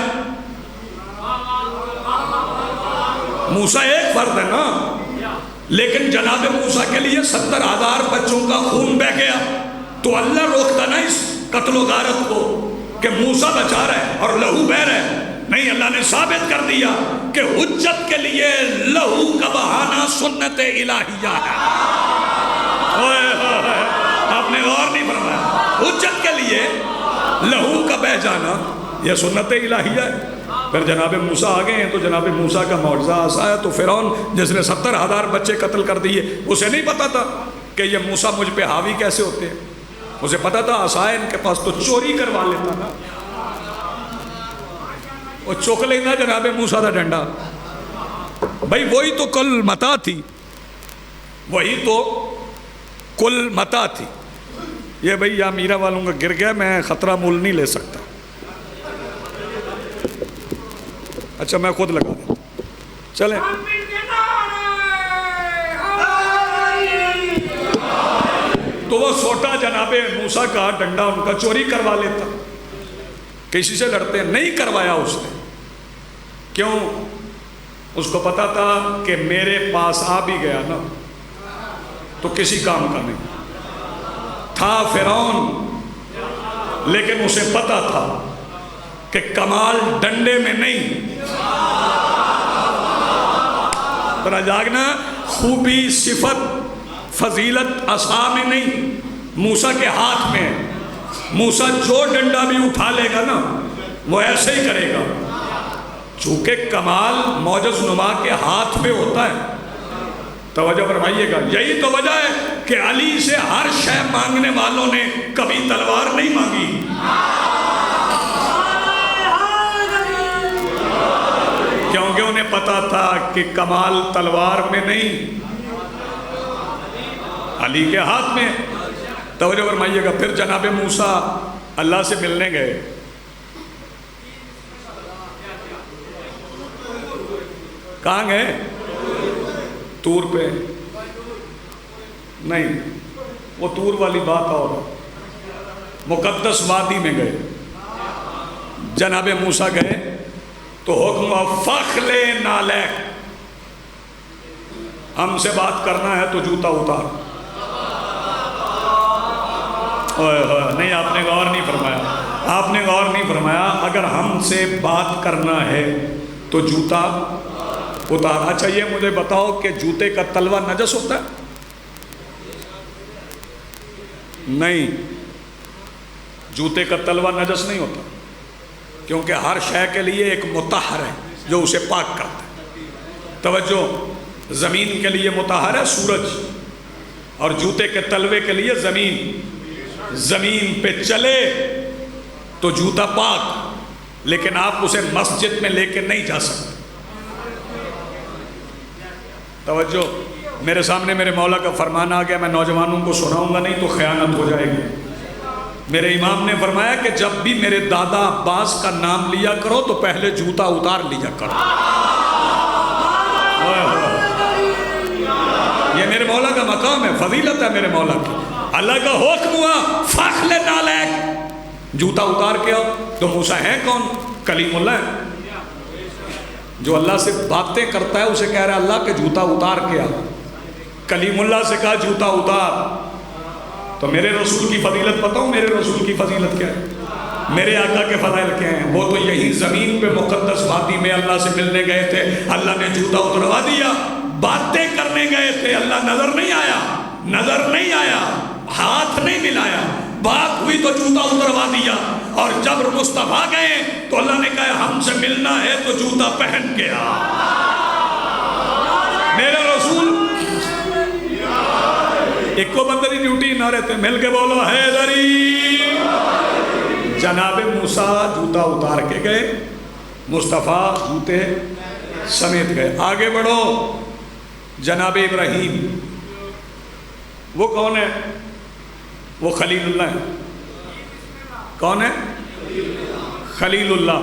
موسیٰ ایک فرد ہے نا، لیکن جناب موسیٰ کے لیے 70,000 بچوں کا خون بہہ گیا، تو اللہ روکتا نا اس قتل و غارت کو کہ موسیٰ بچا رہا ہے اور لہو بہہ رہا ہے؟ نہیں، اللہ نے ثابت کر دیا کہ حجت کے لیے لہو کا بہانہ سنت الہیہ ہے۔ آپ نے غور نہیں فرمایا، حجت کے لیے لہو کا بہ جانا یہ سنت الہیہ ہے۔ پھر جناب موسیٰ آگے ہیں تو جناب موسیٰ کا معجزہ آسا ہے، تو فرعون جس نے 70,000 بچے قتل کر دیے، اسے نہیں پتا تھا کہ یہ موسیٰ مجھ پہ حاوی کیسے ہوتے ہیں، اسے پتا تھا آسا ان کے پاس تو چوری کروا لیتا نا، وہ چوک لینا جناب موسیٰ دا ڈنڈا۔ بھائی وہی تو کل متا تھی، وہی تو کل متا تھی۔ یہ بھائی یا میرا والوں کا گر گیا، میں خطرہ مول نہیں لے سکتا۔ اچھا میں خود لگا دوں، چلیں۔ تو وہ سوٹا جناب موسیٰ کا ڈنڈا ان کا چوری کروا لیتا، کسی سے لڑتے نہیں کروایا اس نے۔ کیوں؟ اس کو پتا تھا کہ میرے پاس آ بھی گیا نا تو کسی کام کا نہیں تھا فرعون، لیکن اسے پتا تھا کہ کمال ڈنڈے میں نہیں، ذرا جاگنا، خوبی صفت فضیلت عصا میں نہیں، موسیٰ کے ہاتھ میں ہے۔ موسیٰ جو ڈنڈا بھی اٹھا لے گا نا وہ ایسے ہی کرے گا، چونکہ کمال معجز نما کے ہاتھ پہ ہوتا ہے۔ توجہ فرمائیے گا، یہی تو وجہ ہے کہ علی سے ہر شے مانگنے والوں نے کبھی تلوار نہیں مانگی۔ کیونکہ انہیں پتا تھا کہ کمال تلوار میں نہیں، علی کے ہاتھ میں۔ توجہ فرمائیے گا، پھر جناب موسیٰ اللہ سے ملنے گئے، کہاں گئے؟ طور پہ نہیں، وہ طور والی بات اور مقدس وادی میں گئے۔ جناب موسیٰ گئے تو حکم ہوا فخل نعلیک، ہم سے بات کرنا ہے تو جوتا اتار۔ نہیں، آپ نے غور نہیں فرمایا، آپ نے غور نہیں فرمایا، اگر ہم سے بات کرنا ہے تو جوتا اتار۔ اچھا یہ مجھے بتاؤ کہ جوتے کا تلوا نجس ہوتا ہے؟ نہیں، جوتے کا تلوا نجس نہیں ہوتا، کیونکہ ہر شے کے لیے ایک مطہر ہے جو اسے پاک کرتا ہے۔ توجہ، زمین کے لیے مطہر ہے سورج، اور جوتے کے تلوے کے لیے زمین۔ زمین پہ چلے تو جوتا پاک، لیکن آپ اسے مسجد میں لے کے نہیں جا سکتے۔ توجہ، میرے سامنے میرے مولا کا فرمان آ گیا، میں نوجوانوں کو سناؤں گا نہیں تو خیانت ہو جائے گی۔ میرے امام نے فرمایا کہ جب بھی میرے دادا عباس کا نام لیا کرو تو پہلے جوتا اتار لیا کرو۔ یہ میرے مولا کا مقام ہے، فضیلت ہے میرے مولا کی۔ اللہ کا حکم ہوا فخل نعلیک، جوتا اتار کے آؤ۔ تو موسیٰ ہے کون؟ کلیم اللہ ہے، جو اللہ سے باتیں کرتا ہے اسے کہہ رہا ہے اللہ کہ جوتا اتار کے آ۔ کلیم اللہ سے کہا جوتا اتار۔ تو میرے رسول کی فضیلت بتاؤں، میرے رسول کی فضیلت کیا ہے، میرے آقا کے فضائل کیا ہیں؟ وہ تو یہی زمین پہ مقدس وادی میں اللہ سے ملنے گئے تھے، اللہ نے جوتا اتروا دیا۔ باتیں کرنے گئے تھے، اللہ نظر نہیں آیا، نظر نہیں آیا، ہاتھ نہیں ملایا، بات ہوئی تو جوتا اتروا دیا۔ اور جب مصطفیٰ گئے تو اللہ نے کہا ہم سے ملنا ہے تو جوتا پہن کے آ۔ میرے رسول ایک کو بندری ڈیوٹی نہ رہتے، مل کے بولو حیدری۔ جناب موسیٰ جوتا اتار کے گئے، مصطفیٰ جوتے سمیت گئے۔ آگے بڑھو، جناب ابراہیم وہ کون ہے؟ وہ خلیل اللہ ہے۔ کون ہے؟ خلیل اللہ۔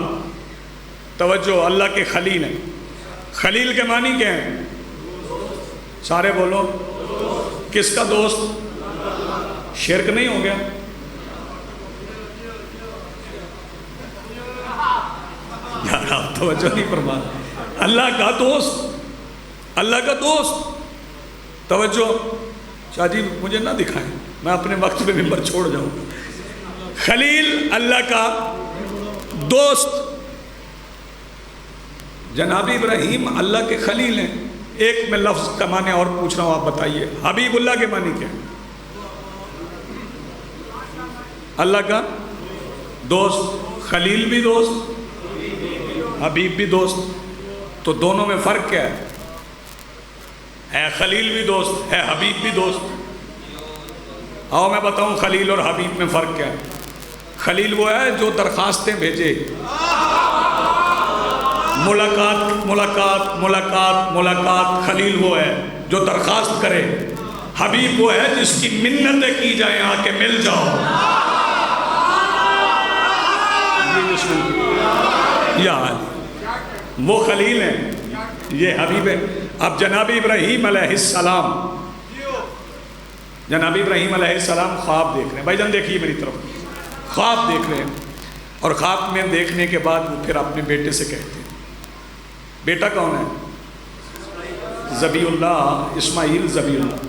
توجہ، اللہ کے خلیل ہیں۔ خلیل کے معنی کیا ہیں؟ سارے بولو، کس کا دوست؟ شرک نہیں ہو گیا؟ یار آپ توجہ نہیں فرما، اللہ کا دوست، اللہ کا دوست۔ توجہ، شاہ جی مجھے نہ دکھائیں، میں اپنے وقت پہ ممبر چھوڑ جاؤں گا۔ خلیل اللہ کا دوست، جناب ابراہیم اللہ کے خلیل ہیں۔ ایک میں لفظ کا معنی اور پوچھ رہا ہوں، آپ بتائیے، حبیب اللہ کے معنی کیا ہے؟ اللہ کا دوست، خلیل بھی دوست، حبیب بھی دوست، تو دونوں میں فرق کیا ہے خلیل بھی دوست ہے، حبیب بھی دوست۔ آؤ میں بتاؤں خلیل اور حبیب میں فرق کیا ہے۔ خلیل وہ ہے جو درخواستیں بھیجے، ملاقات ملاقات ملاقات ملاقات، خلیل وہ ہے جو درخواست کرے۔ حبیب وہ ہے جس کی منتیں کی جائیں، آ کے مل جاؤ۔ یا وہ خلیل ہیں، یہ حبیب ہے۔ اب جناب ابراہیم علیہ السلام، جناب ابراہیم علیہ السلام خواب دیکھ رہے ہیں۔ بھائی جان دیکھیے میری طرف، خواب دیکھ رہے ہیں، اور خواب میں دیکھنے کے بعد وہ پھر اپنے بیٹے سے کہتے ہیں، بیٹا کون ہے؟ ذبیح اللہ، اسماعیل ذبیح اللہ۔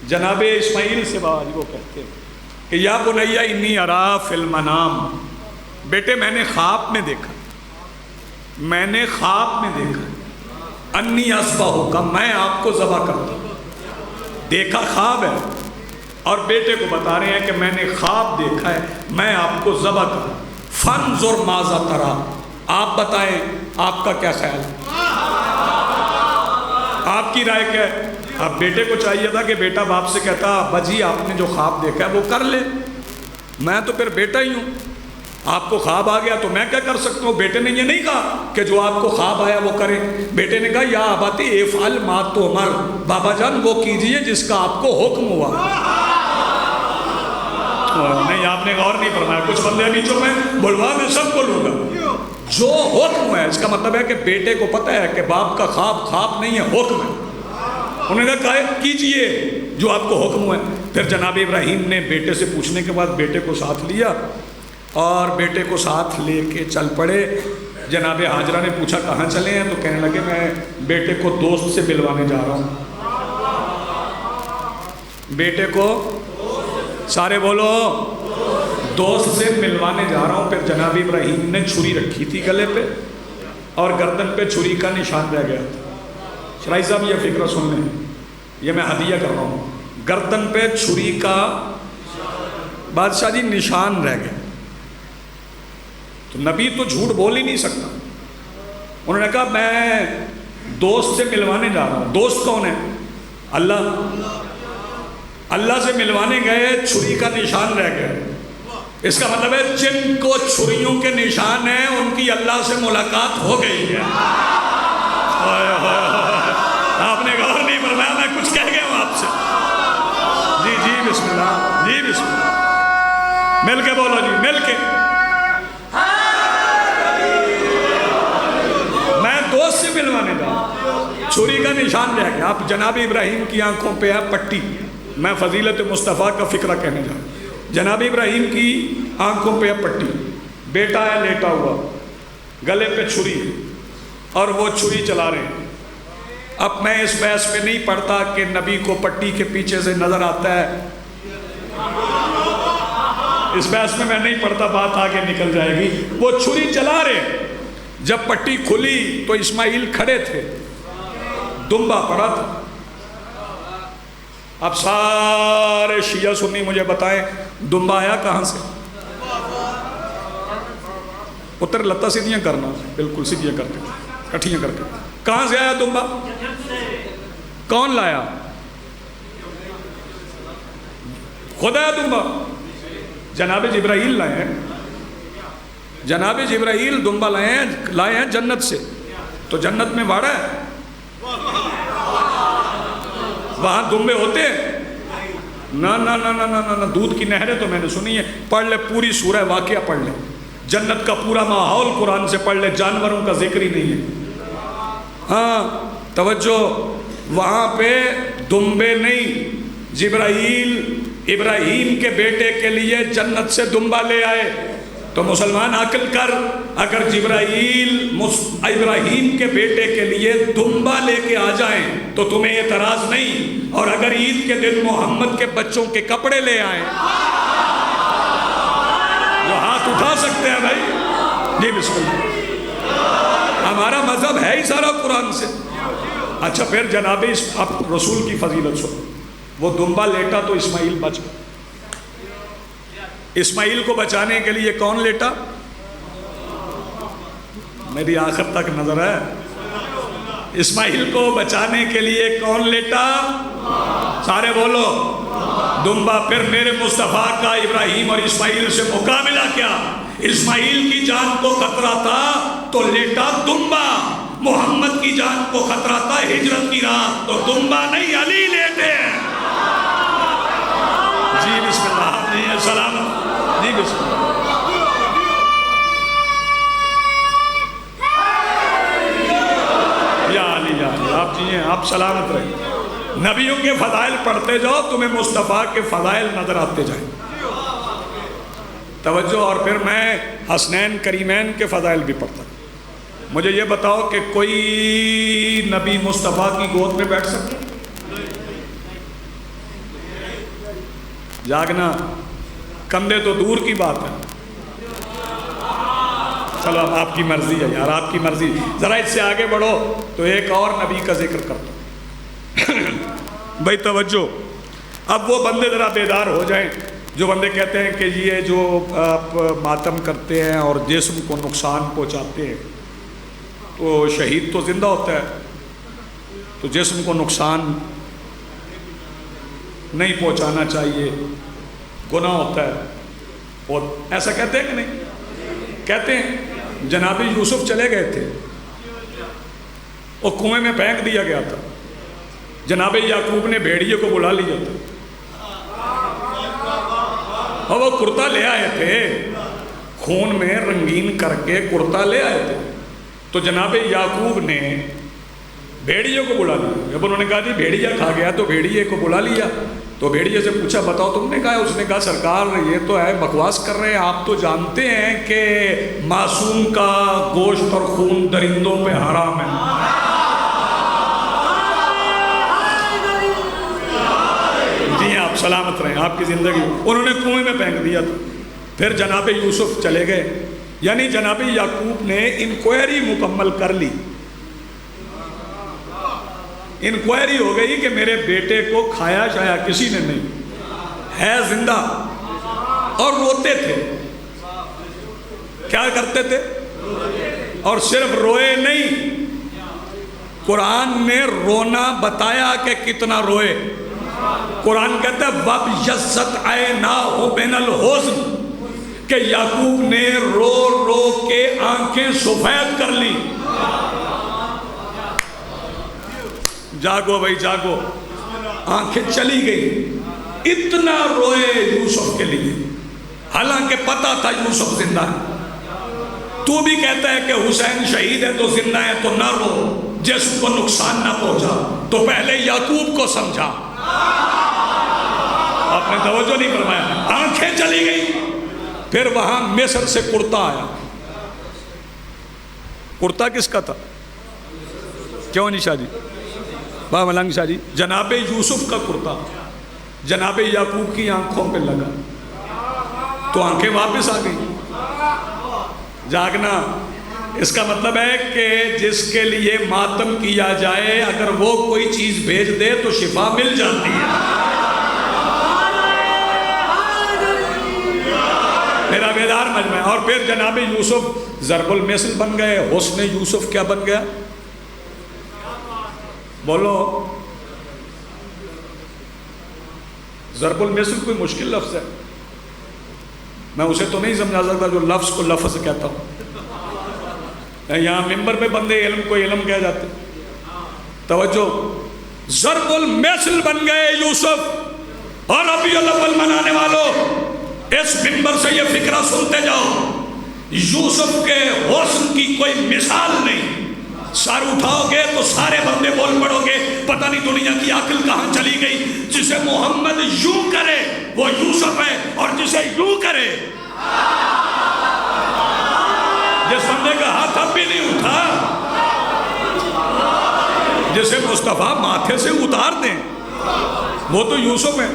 جناب اسماعیل سے بعد وہ کہتے ہیں کہ یا بنیا انی ارا فی المنام، بیٹے میں نے خواب میں دیکھا، میں نے خواب میں دیکھا، انی اذبحک، میں آپ کو ذبح کرتا ہوں۔ دیکھا خواب ہے، اور بیٹے کو بتا رہے ہیں کہ میں نے خواب دیکھا ہے، میں آپ کو ذبح کروں۔ فانظر ماذا تری، آپ بتائیں آپ کا کیا خیال ہے، آپ کی رائے کیا ہے؟ اب بیٹے کو چاہیے تھا کہ بیٹا باپ سے کہتا ابا جی آپ نے جو خواب دیکھا ہے وہ کر لے، میں تو پھر بیٹا ہی ہوں، آپ کو خواب آ گیا تو میں کیا کر سکتا ہوں۔ بیٹے نے یہ نہیں کہا کہ جو آپ کو خواب آیا وہ کرے، بیٹے نے کہا یا اباتی افعل ما تؤمر، بابا جان وہ کیجئے جس کا آپ کو حکم ہوا۔ نہیں آپ نے غور نہیں فرمایا، کچھ بندے بیچوں میں بلوا میں سب کو لوں گا، جو حکم ہے، اس کا مطلب ہے کہ بیٹے کو پتہ ہے کہ باپ کا خواب خواب نہیں ہے، حکم ہے۔ انہوں نے کہا کیجئے جو آپ کو حکم ہے۔ پھر جناب ابراہیم نے بیٹے سے پوچھنے کے بعد بیٹے کو ساتھ لیا، اور بیٹے کو ساتھ لے کے چل پڑے۔ جناب حاجرہ نے پوچھا کہاں چلے ہیں، تو کہنے لگے میں بیٹے کو دوست سے ملوانے جا رہا ہوں۔ بیٹے کو سارے بولو، دوست سے ملوانے جا رہا ہوں۔ پھر جناب ابراہیم نے چھری رکھی تھی گلے پہ، اور گردن پہ چھری کا نشان رہ گیا تھا۔ شرائی صاحب یہ فکرہ سن لیں، یہ میں ہدیہ کر رہا ہوں، گردن پہ چھری کا بادشاہ جی نشان رہ گیا، تو نبی تو جھوٹ بول ہی نہیں سکتا۔ انہوں نے کہا میں دوست سے ملوانے جا رہا ہوں۔ دوست کون ہے؟ اللہ۔ اللہ سے ملوانے گئے، چھری کا نشان رہ گیا، اس کا مطلب ہے جن کو چھریوں کے نشان ہیں ان کی اللہ سے ملاقات ہو گئی ہے۔ آپ نے غور نہیں فرمایا، میں کچھ کہہ گیا ہوں آپ سے۔ جی جی بسم اللہ، جی بسم اللہ، مل کے بولو جی، مل کے۔ میں دوست سے ملوانے جا، چھری کا نشان رہ گیا۔ آپ جناب ابراہیم کی آنکھوں پہ ہے پٹی، میں فضیلت مصطفیٰ کا فکرہ کہنے جا رہا ہوں۔ جناب ابراہیم کی آنکھوں پہ پٹی، بیٹا ہے لیٹا ہوا، گلے پہ چھری ہے، اور وہ چھری چلا رہے ہیں۔ اب میں اس بحث پہ نہیں پڑھتا کہ نبی کو پٹی کے پیچھے سے نظر آتا ہے، اس بحث میں میں نہیں پڑھتا، بات آگے نکل جائے گی۔ وہ چھری چلا رہے ہیں، جب پٹی کھلی تو اسماعیل کھڑے تھے، دمبا پڑا تھا۔ اب سارے شیعہ سنی مجھے بتائیں دمبا آیا کہاں سے؟ پتر لتا سیدھیاں کرنا، بالکل سیدھیاں کر کے، کٹھیاں کر کے، کہاں سے آیا دمبا؟ کون لایا؟ خدا ہے دمبا؟ جناب جبرائیل لائے ہیں، جناب جبرائیل دمبا لائے ہیں جنت سے. تو جنت میں باڑا ہے؟ وہاں دمبے ہوتے ہیں؟ نہ نہ نہ نہ نہ نہ. دودھ کی نہریں تو میں نے سنی ہے. پڑھ لے پوری سورہ واقعہ پڑھ لے، جنت کا پورا ماحول قرآن سے پڑھ لے، جانوروں کا ذکر ہی نہیں ہے. ہاں توجہ، وہاں پہ دمبے نہیں. جبرائیل ابراہیم کے بیٹے کے لیے جنت سے دمبا لے آئے. تو مسلمان عقل کر، اگر جبرائیل ابراہیم کے بیٹے کے لیے دمبا لے کے آ جائیں تو تمہیں اعتراض نہیں، اور اگر عید کے دن محمد کے بچوں کے کپڑے لے آئیں جو ہاتھ اٹھا سکتے ہیں بھائی، جی بسم اللہ. ہمارا مذہب ہے ہی سارا قرآن سے. اچھا پھر جناب آپ رسول کی فضیلت سنو. وہ دمبا لیٹا تو اسماعیل بچ گیا. اسماعیل کو بچانے کے لیے کون لیٹا؟ میری آخر تک نظر ہے. اسماعیل کو بچانے کے لیے کون لیٹا؟ سارے بولو دمبا. پھر میرے مصطفیٰ کا ابراہیم اور اسماعیل سے مقابلہ کیا؟ اسماعیل کی جان کو خطرہ تھا تو لیٹا دمبا، محمد کی جان کو خطرہ تھا ہجرت کی رات تو دمبا نہیں علی لیٹے. جی بسم اللہ. جی سلامت. جی بسم اللہ. یا علی یا علی. آپ جی ہیں، آپ سلامت رہیں. نبیوں کے فضائل پڑھتے جاؤ، تمہیں مصطفیٰ کے فضائل نظر آتے جائیں. توجہ. اور پھر میں حسنین کریمین کے فضائل بھی پڑھتا ہوں. مجھے یہ بتاؤ کہ کوئی نبی مصطفیٰ کی گود میں بیٹھ سکتا؟ جاگنا. کندھے تو دور کی بات ہے. چلو اب آپ کی مرضی ہے یار، آپ کی مرضی. ذرا اس سے آگے بڑھو تو ایک اور نبی کا ذکر کرتا ہوں. بھائی توجہ. اب وہ بندے ذرا بیدار ہو جائیں جو بندے کہتے ہیں کہ یہ جو آپ ماتم کرتے ہیں اور جسم کو نقصان پہنچاتے ہیں، تو شہید تو زندہ ہوتا ہے تو جسم کو نقصان نہیں پہنچانا چاہیے، گناہ ہوتا ہے. اور ایسا کہتے ہیں کہ نہیں؟ کہتے ہیں. جناب یوسف چلے گئے تھے اور کنویں میں پھینک دیا گیا تھا. جناب یعقوب نے بھیڑیے کو بلا لیا تھا اور وہ کرتا لے آئے تھے، خون میں رنگین کر کے کرتا لے آئے تھے. تو جناب یعقوب نے بھیڑیے کو بلا لیا. جب انہوں نے کہا جی بھیڑیا کھا گیا تو بھیڑیے کو بلا لیا. تو بھیڑیے سے پوچھا بتاؤ تم نے کہا ہے؟ اس نے کہا سرکار یہ تو ہے بکواس کر رہے ہیں، آپ تو جانتے ہیں کہ معصوم کا گوشت اور خون درندوں پہ حرام ہے. جی آپ سلامت رہیں، آپ کی زندگی. انہوں نے کنویں میں پھینک دیا تھا. پھر جناب یوسف چلے گئے، یعنی جناب یعقوب نے انکوائری مکمل کر لی. انکوائری ہو گئی کہ میرے بیٹے کو کھایا شایا کسی نے نہیں، ہے زندہ. اور روتے تھے. کیا کرتے تھے؟ اور صرف روئے نہیں، قرآن نے رونا بتایا کہ کتنا روئے. قرآن کہتا ہے وَابْيَضَّتْ عَيْنَاهُ مِنَ الْحُزْنِ، کہ یعقوب نے رو رو کے آنکھیں سفید کر لی. جاگو بھائی جاگو. آنکھیں چلی گئی. اتنا روئے یوسف کے لیے، حالانکہ پتا تھا یوسف زندہ ہے. تو بھی کہتا ہے کہ حسین شہید ہے تو زندہ ہے تو نہ رو، جسم کو نقصان نہ پہنچا. تو پہلے یعقوب کو سمجھا. آپ نے توجہ نہیں فرمایا. آنکھیں چلی گئی. پھر وہاں مصر سے کرتا آیا. کرتا کس کا تھا؟ کیوں نہیں شاہ جی؟ با ملنگ شاہ جی. جناب یوسف کا کرتا جناب یعقوب کی آنکھوں پہ لگا تو آنکھیں واپس آ گئی. جاگنا. اس کا مطلب ہے کہ جس کے لیے ماتم کیا جائے اگر وہ کوئی چیز بھیج دے تو شفا مل جاتی ہے. میرا بیدار مجمع. اور پھر جناب یوسف ضرب المثل بن گئے. حسن یوسف کیا بن گیا؟ بولو. ضرب المثل کوئی مشکل لفظ ہے، میں اسے تو نہیں سمجھا سکتا جو لفظ کو لفظ کہتا ہوں۔ یہاں ممبر پہ بندے علم کو علم کہہ جاتے۔ توجہ، ضرب المثل بن گئے یوسف۔ اور ربیع الاول منانے والوں، اس ممبر سے یہ فکرہ سنتے جاؤ، یوسف کے حسن کی کوئی مثال نہیں۔ سر اٹھاؤ گے تو سارے بندے بول پڑو گے پتہ نہیں دنیا کی عقل کہاں چلی گئی، جسے محمد یوں کرے وہ یوسف ہے، اور جسے یوں کرے، جس بندے کا ہاتھ اب بھی نہیں اٹھا، جسے مصطفیٰ ماتھے سے اتار دیں وہ تو یوسف ہے،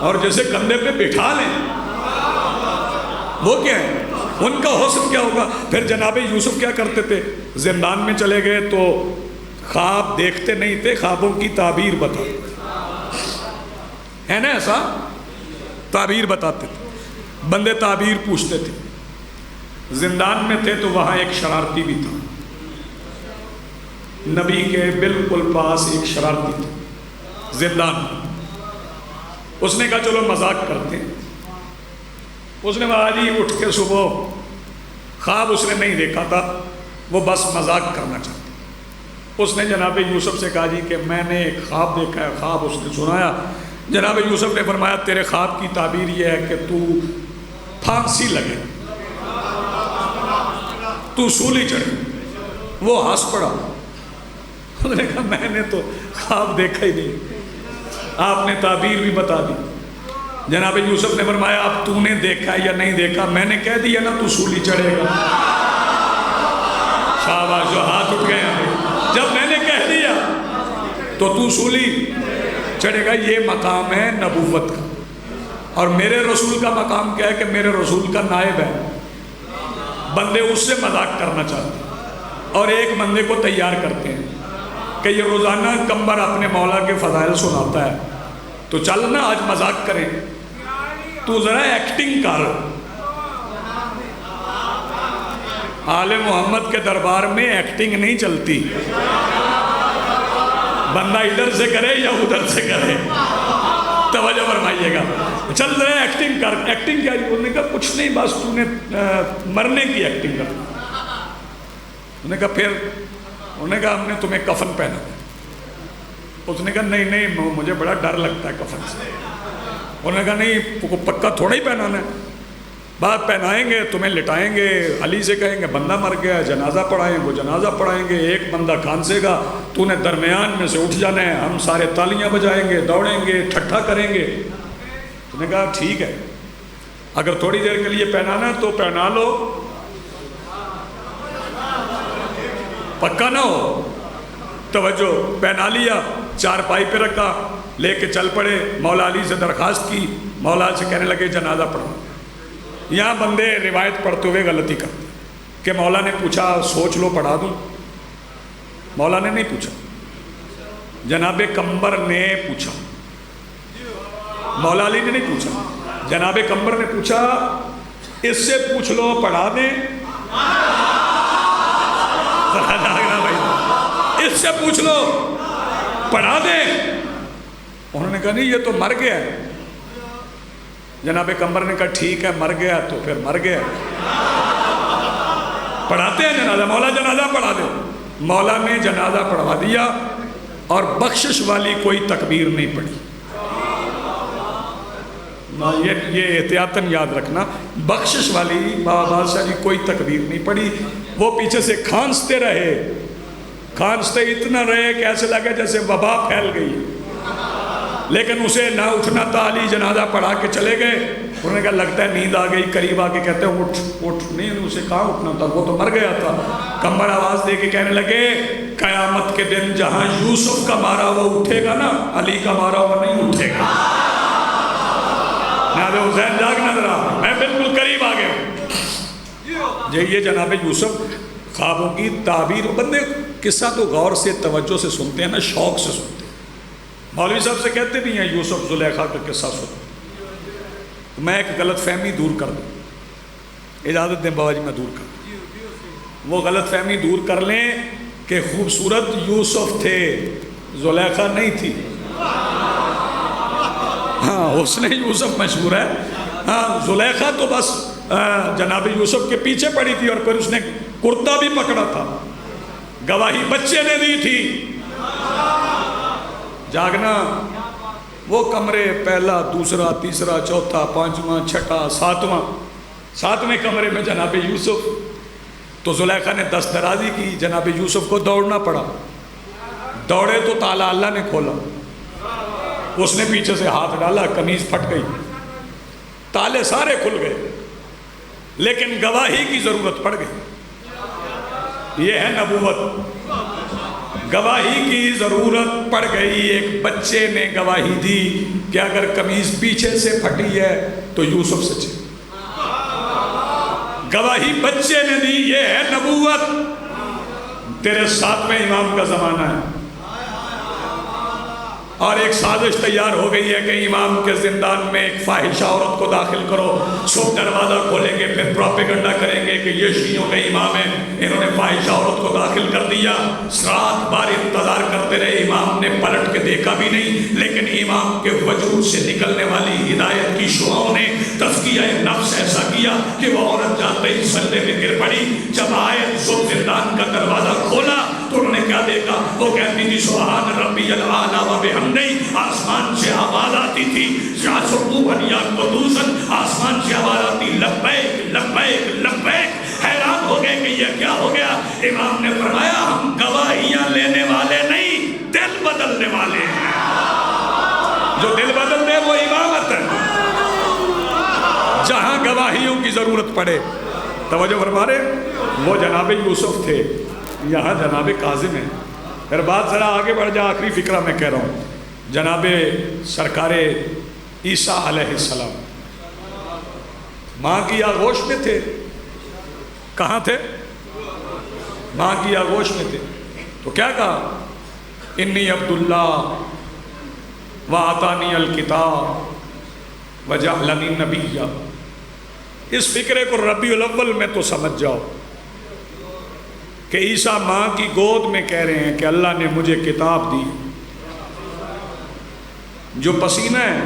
اور جسے کندھے پہ بٹھا لیں وہ کیا ہے؟ ان کا حسن کیا ہوگا؟ پھر جناب یوسف کیا کرتے تھے؟ زندان میں چلے گئے تو خواب دیکھتے نہیں تھے، خوابوں کی تعبیر بتاتے ہے نا، ایسا تعبیر بتاتے تھے، بندے تعبیر پوچھتے تھے۔ زندان میں تھے تو وہاں ایک شرارتی بھی تھا، نبی کے بالکل پاس ایک شرارتی تھا زندان میں۔ اس نے کہا چلو مذاق کرتے ہیں۔ اس نے کہا جی اٹھ کے صبح خواب اس نے نہیں دیکھا تھا، وہ بس مذاق کرنا چاہتا۔ اس نے جناب یوسف سے کہا جی کہ میں نے ایک خواب دیکھا ہے، خواب اس نے سنایا۔ جناب یوسف نے فرمایا تیرے خواب کی تعبیر یہ ہے کہ تو پھانسی لگے، تو سولی چڑھے۔ وہ ہنس پڑا، اس نے کہا میں نے تو خواب دیکھا ہی نہیں، آپ نے تعبیر بھی بتا دی۔ جناب یوسف نے فرمایا اب تو نے دیکھا یا نہیں دیکھا، میں نے کہہ دیا نا تو سولی چڑھے گا۔ شاباش، جو ہاتھ اٹھ گئے ہیں، جب میں نے کہہ دیا تو سولی چڑھے گا۔ یہ مقام ہے نبوت کا، اور میرے رسول کا مقام کیا ہے کہ میرے رسول کا نائب ہے۔ بندے اس سے مذاق کرنا چاہتے ہیں اور ایک بندے کو تیار کرتے ہیں کہ یہ روزانہ کمبر اپنے مولا کے فضائل سناتا ہے، تو چل نا آج مذاق کریں، تو ذرا ایکٹنگ کر۔ آل محمد کے دربار میں ایکٹنگ نہیں چلتی، بندہ ادھر سے کرے یا ادھر سے کرے، توجہ فرمائیے گا۔ چل ذرا ایکٹنگ کر۔ ایکٹنگ کیا؟ انہوں نے کہا کچھ نہیں، بس تو نے مرنے کی ایکٹنگ کر۔ انہوں نے کہا پھر؟ انہوں نے کہا ہم نے تمہیں کفن پہنا۔ اس نے کہا نہیں نہیں مجھے بڑا ڈر لگتا ہے کفن سے۔ انہوں نے کہا نہیں پکا تھوڑا ہی پہنانا ہے، بات پہنائیں گے، تمہیں لٹائیں گے، علی سے کہیں گے بندہ مر گیا، جنازہ پڑھائیں، وہ جنازہ پڑھائیں گے، ایک بندہ کھانسے گا، تو نے درمیان میں سے اٹھ جانا ہے، ہم سارے تالیاں بجائیں گے، دوڑیں گے، ٹھٹھا کریں گے۔ انہوں نے کہا ٹھیک ہے، اگر تھوڑی دیر کے لیے پہنانا تو پہنا لو، پکا نہ ہو۔ توجہ، پہنا لیا، چار پائی پہ رکھا، لے کے چل پڑے، مولا علی سے درخواست کی، مولا سے کہنے لگے جنازہ پڑھو۔ یہاں بندے روایت پڑھتے ہوئے غلطی کرتے کہ مولا نے پوچھا سوچ لو پڑھا دوں۔ مولا نے نہیں پوچھا، جناب کمبر نے پوچھا، مولا علی نے نہیں پوچھا، جناب کمبر نے پوچھا اس سے پوچھ لو پڑھا دیں۔ اس سے پوچھ لو پڑھا دیں۔ انہوں نے کہا نہیں یہ تو مر گیا ہے۔ جناب کمبر نے کہا ٹھیک ہے مر گیا تو پھر مر گیا، پڑھاتے ہیں جنازہ، مولا جنازہ پڑھا دے۔ مولا نے جنازہ پڑھوا دیا اور بخشش والی کوئی تکبیر نہیں پڑھی۔ یہ احتیاطاً یاد رکھنا، بخشش والی بادشاہ جی کوئی تکبیر نہیں پڑھی۔ وہ پیچھے سے کھانستے رہے، کھانستے اتنا رہے کہ ایسے لگے جیسے وبا پھیل گئی، لیکن اسے نہ اٹھنا تھا۔ علی جنازہ پڑھا کے چلے گئے۔ انہوں نے کہا لگتا ہے نیند آ گئی، قریب آ کے کہتے ہیں اٹھ اٹھ، نہیں اسے کہاں اٹھنا تھا، وہ تو مر گیا تھا۔ کمبر آواز دے کے کہنے لگے قیامت کے دن جہاں یوسف کا مارا ہوا اٹھے گا نا، علی کا مارا ہوا نہیں اٹھے گا۔ حسین جاگنا ذرا، میں بالکل قریب آ گیا۔ یہ جناب یوسف خوابوں کی تعبیر، بندے قصہ تو غور سے توجہ سے سنتے ہیں نا، شوق سے سنتے ہیں۔ مولوی صاحب سے کہتے بھی ہیں یوسف زلیخا کا قصہ سنو، میں ایک غلط فہمی دور کر دوں، اجازت دیں بابا جی میں دور کر دوں۔ وہ غلط فہمی دور کر لیں کہ خوبصورت یوسف تھے، زلیخا نہیں تھی۔ ہاں حسن یوسف مشہور ہے. ہاں زلیخا تو بس جناب یوسف کے پیچھے پڑی تھی اور پھر اس نے کرتا بھی پکڑا تھا. گواہی بچے نے دی تھی. جاگنا وہ کمرے پہلا دوسرا تیسرا چوتھا پانچواں چھٹا ساتویں کمرے میں جناب یوسف. تو زلیخا نے دست درازی کی, جناب یوسف کو دوڑنا پڑا. دوڑے تو تالا اللہ نے کھولا. اس نے پیچھے سے ہاتھ ڈالا, قمیض پھٹ گئی, تالے سارے کھل گئے, لیکن گواہی کی ضرورت پڑ گئی. یہ ہے نبوت. گواہی کی ضرورت پڑ گئی. ایک بچے نے گواہی دی کہ اگر قمیض پیچھے سے پھٹی ہے تو یوسف سچے. گواہی بچے نے دی. یہ ہے نبوت. تیرے ساتویں امام کا زمانہ ہے اور ایک سازش تیار ہو گئی ہے کہ امام کے زندان میں ایک فاحشہ عورت کو داخل کرو. صبح دروازہ کھولیں گے, پھر پروپیگنڈا کریں گے کہ یہ شیعوں کے امام ہیں, انہوں نے فاحشہ عورت کو داخل کر دیا. رات بار انتظار کرتے رہے, امام نے پلٹ کے دیکھا بھی نہیں, لیکن امام کے وجود سے نکلنے والی ہدایت کی شعاؤں نے تزکیہ نفس ایسا کیا کہ وہ عورت جاتے ہی سجدے میں گر پڑی. جب آئے صبح زندان کا دروازہ کھولا تو انہوں نے کیا دیکھا؟ وہ کہتی تھی سبحان ربی الاعلیٰ و بحمدہ. آسمان سے آواز آتی تھی آسمان سے آواز آتی لبیک لبیک لبیک. حیران ہو گئے کہ یہ کیا ہو گیا. امام نے فرمایا ہم گواہیاں لینے والے نہیں, دل بدلنے والے ہیں. جو دل بدل دے وہ امامت ہے. جہاں گواہیوں کی ضرورت پڑے. توجہ فرما رہے, وہ جناب یوسف تھے, یہاں جناب کاظم ہے. پھر بات ذرا آگے بڑھ جا, آخری فکرہ میں کہہ رہا ہوں. جناب سرکار عیسیٰ علیہ السلام ماں کی آغوش میں تھے. کہاں تھے؟ ماں کی آغوش میں تھے. تو کیا کہا؟ انی عبداللہ وآتانی الکتاب وجعلنی نبیّا. اس فکرے کو ربیع الاول میں تو سمجھ جاؤ کہ عیسیٰ ماں کی گود میں کہہ رہے ہیں کہ اللہ نے مجھے کتاب دی. جو پسینہ ہے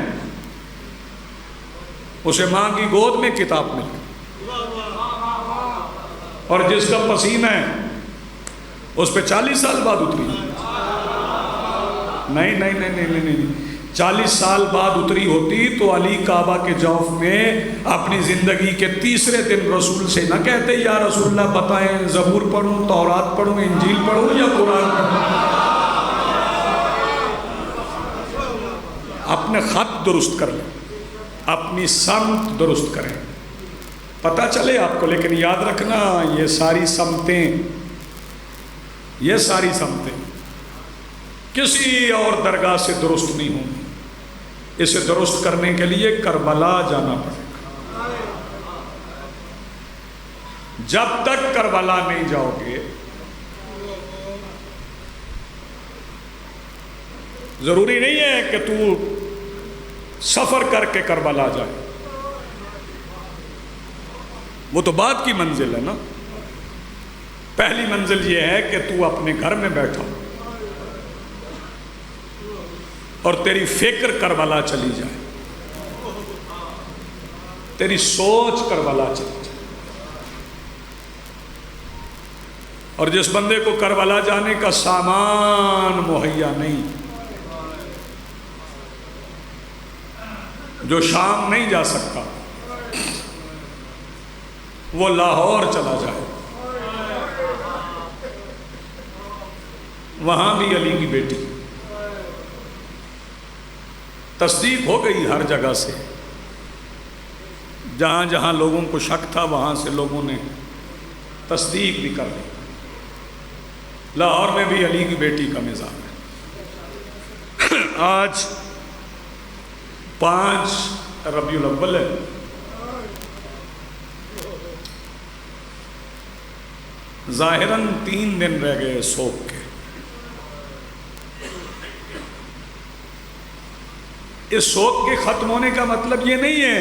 اسے ماں کی گود میں کتاب ملی, اور جس کا پسینہ ہے اس پہ 40 سال بعد اتری. نہیں 40 سال بعد اتری ہوتی تو علی کعبہ کے جوف میں اپنی زندگی کے تیسرے دن رسول سے نہ کہتے یا رسول اللہ بتائیں زبور پڑھوں, تورات پڑھوں, انجیل پڑھوں یا قرآن پڑھوں. اپنے خط درست کر لیں, اپنی سمت درست کریں, پتہ چلے آپ کو. لیکن یاد رکھنا یہ ساری سمتیں کسی اور درگاہ سے درست نہیں ہوں. اسے درست کرنے کے لیے کربلا جانا پڑے گا. جب تک کربلا نہیں جاؤ گے, ضروری نہیں ہے کہ تو سفر کر کے کربلا جائے, وہ تو بعد کی منزل ہے نا. پہلی منزل یہ ہے کہ تو اپنے گھر میں بیٹھا اور تیری فکر کربلا چلی جائے, تیری سوچ کربلا چلی جائے. اور جس بندے کو کربلا جانے کا سامان مہیا نہیں, جو شام نہیں جا سکتا, وہ لاہور چلا جائے. وہاں بھی علی کی بیٹی. تصدیق ہو گئی ہر جگہ سے, جہاں جہاں لوگوں کو شک تھا وہاں سے لوگوں نے تصدیق بھی کر لی. لاہور میں بھی علی کی بیٹی کا مزاج ہے. آج 5 ربیع الاول ہے. ظاہراً 3 دن رہ گئے سوگ کے. اس سوگ کے ختم ہونے کا مطلب یہ نہیں ہے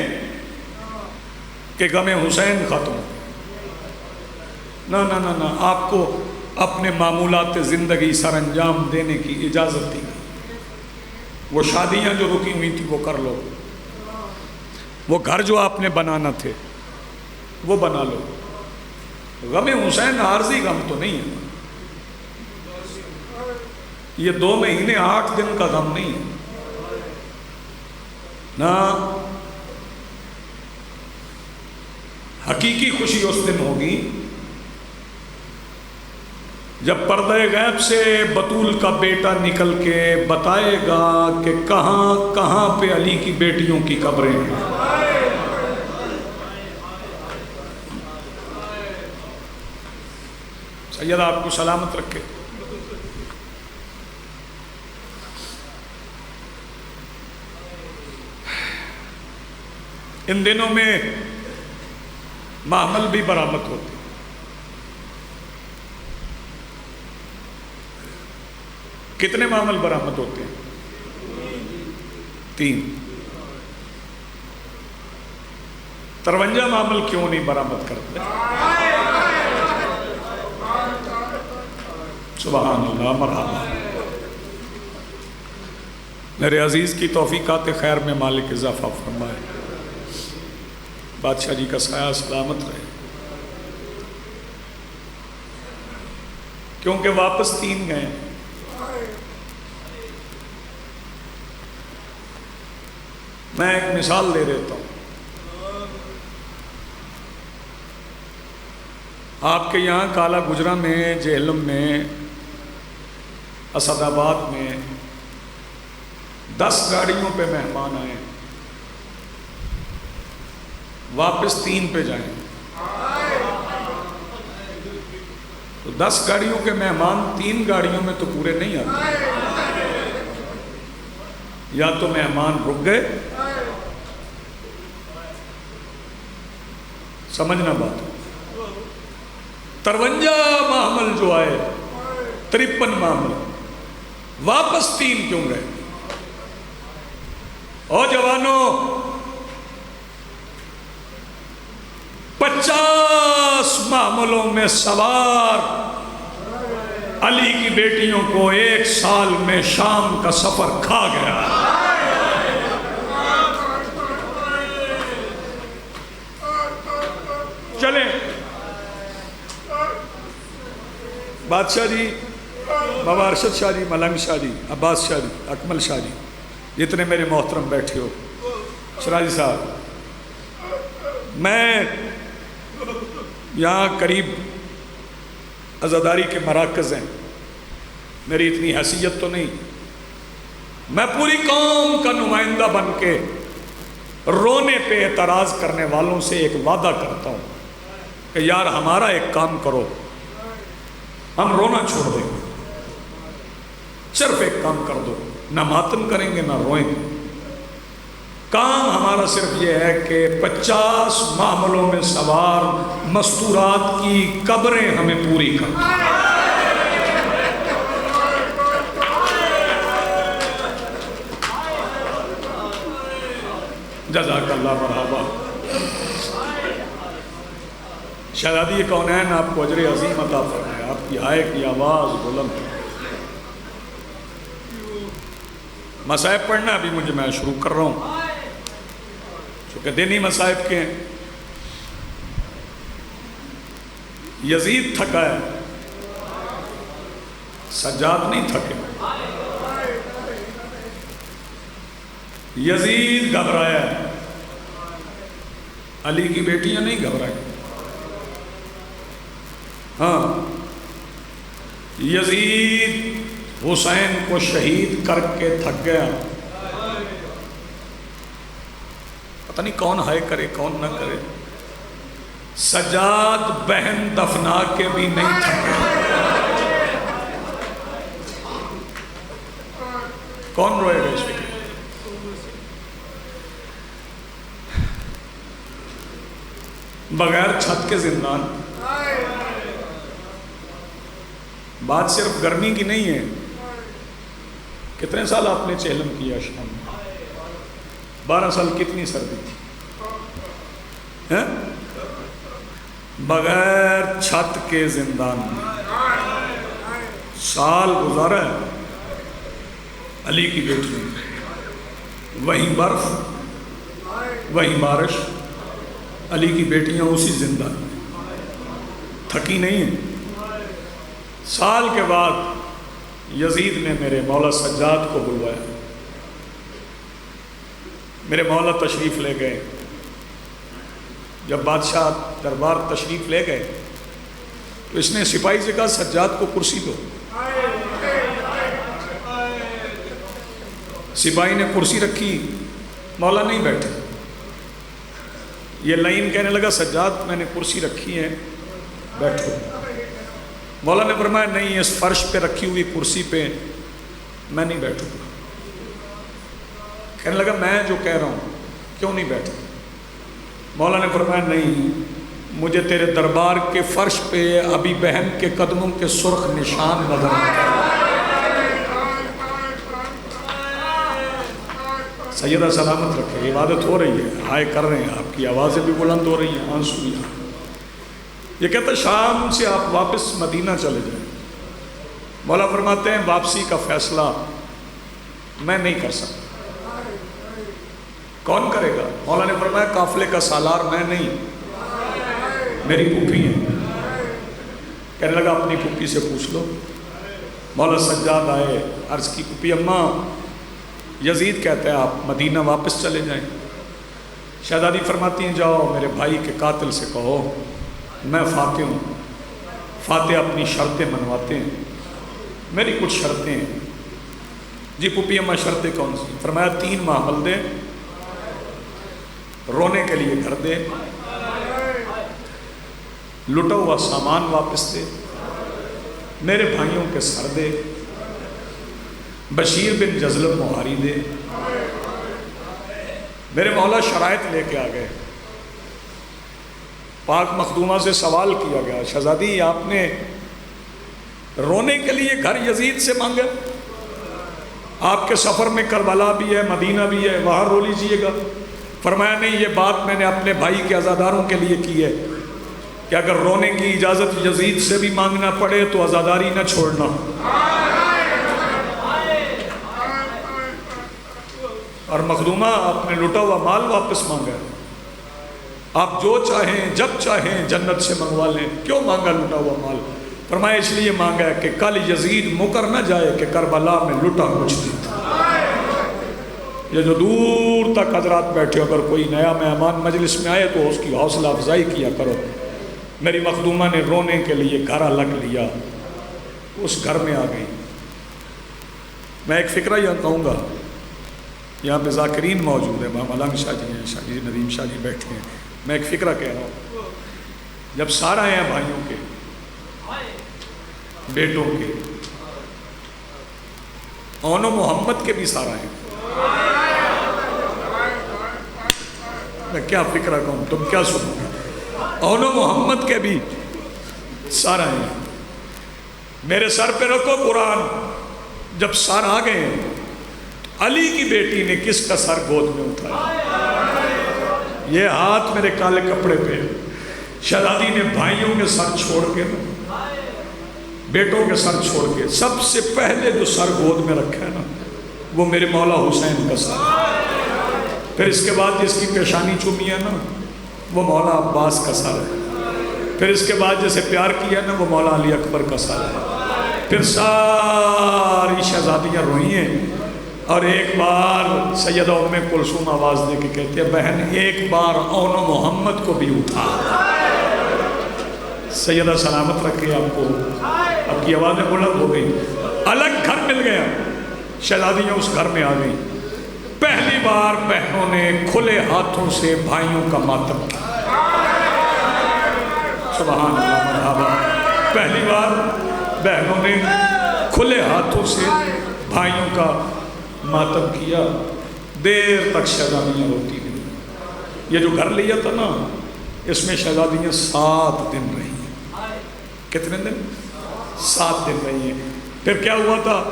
کہ غم حسین ختم ہو. نہ آپ کو اپنے معمولات زندگی سر انجام دینے کی اجازت دی گئی. وہ شادیاں جو رکی ہوئی تھی وہ کر لو، وہ گھر جو آپ نے بنانا تھے وہ بنا لو۔ غم حسین عارضی غم تو نہیں ہے، یہ 2 مہینے 8 دن کا غم نہیں ہے نا، حقیقی خوشی اس دن ہوگی جب پردہ غیب سے بطول کا بیٹا نکل کے بتائے گا کہ کہاں کہاں پہ علی کی بیٹیوں کی قبریں ہیں۔ سید آپ کو سلامت رکھے۔ ان دنوں میں معمل بھی برآمد ہوتے، کتنے معمل برآمد ہوتے ہیں؟ 3۔ 53 معمل کیوں نہیں برآمد کرتے؟ سبحان اللہ، مرحبا۔ میرے عزیز کی توفیقات خیر میں مالک اضافہ فرمائے، بادشاہ جی کا سایہ سلامت رہے، کیونکہ واپس 3 گئے۔ میں ایک مثال دے دیتا ہوں، آپ کے یہاں کالا گجرا میں، جہلم میں، اسد آباد میں 10 گاڑیوں پہ مہمان آئے، واپس 3 پہ جائیں تو 10 گاڑیوں کے مہمان 3 گاڑیوں میں تو پورے نہیں آتے، یا تو مہمان رک گئے، سمجھنا بات۔ 53 معامل جو آئے، 53 معامل، واپس 3 کیوں گئے؟ او جوانوں، 50 معاملوں میں سوار علی کی بیٹیوں کو 1 سال میں شام کا سفر کھا گیا۔ چلیں بادشاہ جی، بابا ارشد شاہ جی، ملنگ شاہ جی، عباس شاہ جی، اکمل شاہ جی، جتنے میرے محترم بیٹھے ہو، شراجی صاحب، میں یہاں قریب عزاداری کے مراکز ہیں، میری اتنی حیثیت تو نہیں، میں پوری قوم کا نمائندہ بن کے رونے پہ اعتراض کرنے والوں سے ایک وعدہ کرتا ہوں کہ یار ہمارا ایک کام کرو، ہم رونا چھوڑ دیں گے، صرف ایک کام کر دو، نہ ماتم کریں گے نہ روئیں گے، کام ہمارا صرف یہ ہے کہ 50 معاملوں میں سوار مستورات کی قبریں ہمیں پوری کر دیں۔ جزاک اللہ، مرحبا۔ شہزادی کونین آپ کو اجر عظیم عطا فرمائے، آپ کی ہائے کی آواز بلند ہے۔ مصائب پڑھنا ابھی میں شروع کر رہا ہوں، چونکہ دینی مصائب کے ہیں۔ یزید تھکا ہے، سجاد نہیں تھکے۔ یزید گھبرایا ہے، علی کی بیٹیاں نہیں گھبرائی۔ ہاں، یزید حسین کو شہید کر کے تھک گیا، پتہ نہیں کون ہائے کرے کون نہ کرے۔ سجاد بہن دفنا کے بھی نہیں تھکے، کون روئے گا اس وقت؟ بغیر چھت کے زندان۔ بات صرف گرمی کی نہیں ہے، کتنے سال آپ نے چہلم کیا شام میں؟ 12 سال، کتنی سردی تھی؟ بغیر چھت کے زندان میں سال گزارا ہے علی کی بیٹی نے۔ وہیں برف، وہیں بارش، علی کی بیٹیاں اسی زندہ، تھکی نہیں ہیں۔ سال کے بعد یزید نے میرے مولا سجاد کو بلوایا، میرے مولا تشریف لے گئے۔ جب بادشاہ دربار تشریف لے گئے تو اس نے سپاہی سے کہا سجاد کو کرسی دو۔ سپاہی نے کرسی رکھی، مولا نہیں بیٹھے۔ یہ لائن کہنے لگا سجاد میں نے کرسی رکھی ہے بیٹھو۔ مولا نے فرمایا نہیں، اس فرش پہ رکھی ہوئی کرسی پہ میں نہیں بیٹھوں گا۔ کہنے لگا میں جو کہہ رہا ہوں کیوں نہیں بیٹھا؟ مولا نے فرمایا نہیں، مجھے تیرے دربار کے فرش پہ ابھی بہن کے قدموں کے سرخ نشان نظر آتے ہیں۔ سیدہ سلامت رکھے، عبادت ہو رہی ہے، ہائے کر رہے ہیں، آپ کی آوازیں بھی بلند ہو رہی ہیں، آنسو بھی۔ یہ کہتا ہے شام سے آپ واپس مدینہ چلے جائیں۔ مولا فرماتے ہیں واپسی کا فیصلہ میں نہیں کر سکتا، کون کرے گا؟ مولا نے فرمایا قافلے کا سالار میں نہیں، میری پھوپھی ہے۔ کہنے لگا اپنی پھوپھی سے پوچھ لو۔ مولا سجاد آئے، عرض کی پھوپھی اماں یزید کہتا ہے آپ مدینہ واپس چلے جائیں۔ شہزادی فرماتی ہیں جاؤ میرے بھائی کے قاتل سے کہو میں فاتح ہوں، فاتح اپنی شرطیں منواتے ہیں، میری کچھ شرطیں ہیں۔ جی پھوپھی اماں شرطیں کون سی؟ فرمایا 3 ماحول دے، رونے کے لیے گھر دے، لٹا ہوا سامان واپس دے، میرے بھائیوں کے سر دے، بشیر بن جزلم مہاری دے۔ میرے مولا شرائط لے کے آ گئے۔ پاک مخدومہ سے سوال کیا گیا شہزادی آپ نے رونے کے لیے گھر یزید سے مانگا؟ آپ کے سفر میں کربلا بھی ہے، مدینہ بھی ہے، وہاں رو لیجئے گا۔ فرمایا نہیں، یہ بات میں نے اپنے بھائی کے عزاداروں کے لیے کی ہے کہ اگر رونے کی اجازت یزید سے بھی مانگنا پڑے تو عزاداری نہ چھوڑنا۔ اور مخدومہ آپ نے لٹا ہوا مال واپس مانگا ہے، آپ جو چاہیں جب چاہیں جنت سے منگوا لیں، کیوں مانگا لٹا ہوا مال؟ فرمایا اس لیے مانگا ہے کہ کل یزید مکر نہ جائے کہ کربلا میں لٹا مجھ دی تھا۔ یہ جو دور تک حضرات بیٹھے، اگر کوئی نیا مہمان مجلس میں آئے تو اس کی حوصلہ افزائی کیا کرو۔ میری مخدومہ نے رونے کے لیے گھر الگ لیا، اس گھر میں آ گئی۔ میں ایک فکرہ یہ کہوں گا، یہاں پہ ذاکرین موجود ہیں، ملنگ شاہ جی ہیں، شاہ جی ندیم شاہ جی بیٹھے ہیں۔ میں ایک فکرہ کہہ رہا ہوں، جب سارا ہیں بھائیوں کے، بیٹوں کے، اون و محمد کے بھی سارا ہیں، میں کیا فکرہ کہوں، تم کیا سنو گے؟ اون و محمد کے بھی سارا ہیں۔ میرے سر پہ رکھو قرآن، جب سر آ گئے ہیں علی کی بیٹی نے کس کا سر گود میں اٹھایا؟ یہ ہاتھ میرے کالے کپڑے پہ۔ شہزادی نے بھائیوں کے سر چھوڑ کے، بیٹوں کے سر چھوڑ کے، سب سے پہلے جو سر گود میں رکھا ہے نا وہ میرے مولا حسین کا سر، پھر اس کے بعد جس کی پیشانی چومی ہے نا وہ مولا عباس کا سر ہے، پھر اس کے بعد جسے پیار کیا نا وہ مولا علی اکبر کا سر ہے، پھر ساری شہزادیاں روئی ہیں۔ اور ایک بار سیدہ ام کلثوم آواز دے کے کہتے ہیں بہن ایک بار اون و محمد کو بھی اٹھا۔ سیدہ سلامت رکھے آپ کو، آپ کی آوازیں بلند ہو گئی، الگ گھر مل گیا، شہزادیاں اس گھر میں آ گئی۔ پہلی بار بہنوں نے کھلے ہاتھوں سے بھائیوں کا ماتم کیا، سبحان اللہ مرحبا۔ پہلی بار بہنوں نے کھلے ہاتھوں سے بھائیوں کا ماتم کیا، دیر تک شہزادیاں روتی رہی۔ یہ جو گھر لیا تھا نا اس میں شہزادیاں 7 دن رہی ہیں۔ کتنے دن؟ 7 دن رہی ہیں۔ پھر کیا ہوا تھا؟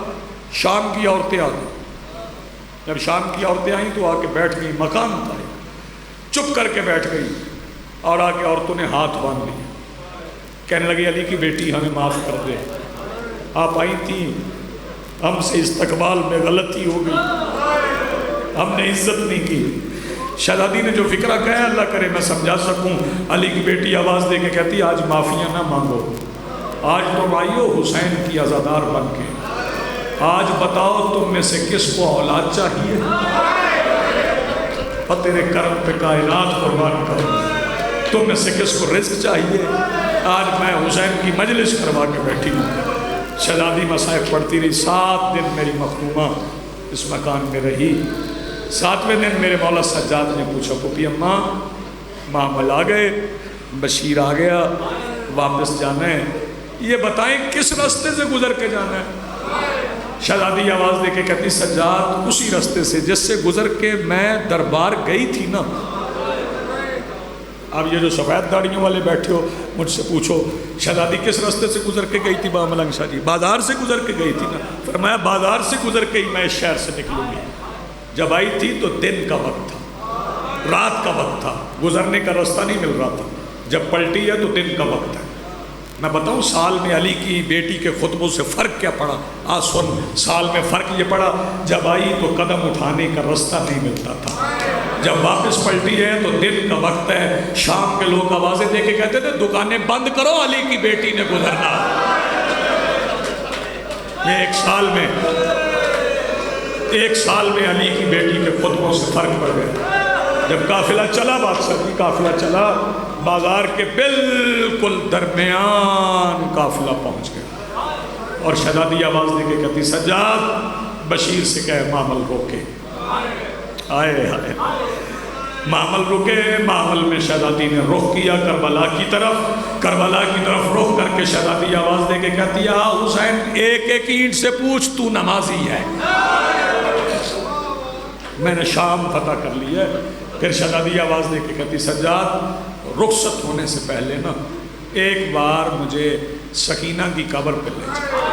شام کی عورتیں آ گئی۔ جب شام کی عورتیں آئیں تو آ کے بیٹھ گئی، مکان تھا، چپ کر کے بیٹھ گئی اور آ کے عورتوں نے ہاتھ باندھ لیے، کہنے لگی علی کی بیٹی ہمیں معاف کر دے، آپ آئی تھیں، ہم سے استقبال میں غلطی ہو گئی، ہم نے عزت نہیں کی۔ شہزادی نے جو فکرہ کہا ہے اللہ کرے میں سمجھا سکوں۔ علی کی بیٹی آواز دے کے کہتی آج معافیاں نہ مانگو، آج تم آئیو حسین کی عزادار بن کے، آج بتاؤ تم میں سے کس کو اولاد چاہیے، اور تیرے کرم پہ کائنات قربان کروں، تم میں سے کس کو رزق چاہیے۔ آج میں حسین کی مجلس کروا کے بیٹھی ہوں۔ شہزادی مصائب پڑھتی رہی، 7 دن میری مخدومہ اس مکان میں رہی۔ 7ویں دن میرے مولا سجاد نے پوچھا پھوپھی اماں معامل آ گئے، بشیر آ گیا، واپس جانا ہے، یہ بتائیں کس راستے سے گزر کے جانا ہے؟ شہزادی آواز دے کے کہتی سجاد اسی راستے سے جس سے گزر کے میں دربار گئی تھی نا۔ اب یہ جو سفید داڑیوں والے بیٹھے ہو مجھ سے پوچھو شہزادی کس راستے سے گزر کے گئی تھی؟ با ملنگ شاہ جی بازار سے گزر کے گئی تھی نا۔ فرمایا بازار سے گزر کے ہی میں اس شہر سے نکلوں گی۔ جب آئی تھی تو دن کا وقت تھا، رات کا وقت تھا، گزرنے کا راستہ نہیں مل رہا تھا۔ جب پلٹی ہے تو دن کا وقت ہے۔ میں بتاؤں سال میں علی کی بیٹی کے خطبوں سے فرق کیا پڑا؟ سن، سال میں فرق یہ پڑا جب آئی تو قدم اٹھانے کا راستہ نہیں ملتا تھا، جب واپس پلٹی ہے تو دن کا وقت ہے۔ شام کے لوگ آوازیں دے کے کہتے تھے دکانیں بند کرو علی کی بیٹی نے گزرنا۔ یہ ایک سال میں علی کی بیٹی کے خطبوں سے فرق پڑ گیا۔ جب قافلہ چلا، بادشاہ کی قافلہ چلا، بازار کے بالکل درمیان قافلہ پہنچ گیا، اور شہزادی آواز دے کے کہتی سجاد بشیر سے کہے معامل روکے۔ آئے ہائے، معامل رکے۔ معامل میں شہزادی نے رخ کیا کربلا کی طرف، کربلا کی طرف رخ کر کے شہزادی آواز دے کے کہتی حسین ایک ایک اینٹ سے پوچھ تو نمازی ہے، میں نے شام فتح کر لی ہے۔ پھر شہزادی آواز دے کے کہتی سجاد رخصت ہونے سے پہلے نا ایک بار مجھے سکینہ کی قبر پہ لے جائے۔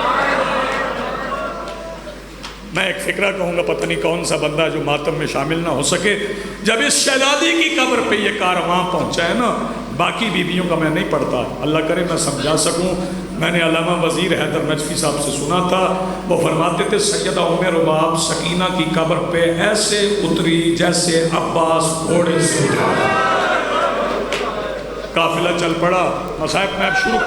میں ایک فکرہ کہوں گا، پتہ نہیں کون سا بندہ جو ماتم میں شامل نہ ہو سکے۔ جب اس شہزادی کی قبر پہ یہ کارواں پہنچا ہے نا، باقی بیویوں کا میں نہیں پڑھتا، اللہ کرے میں سمجھا سکوں۔ میں نے علامہ وزیر حیدر نجفی صاحب سے سنا تھا، وہ فرماتے تھے سیدہ ام رباب سکینہ کی قبر پہ ایسے اتری جیسے عباس گھوڑے سے اترا۔ قافلہ چل پڑا۔ مصائب میں اب شروع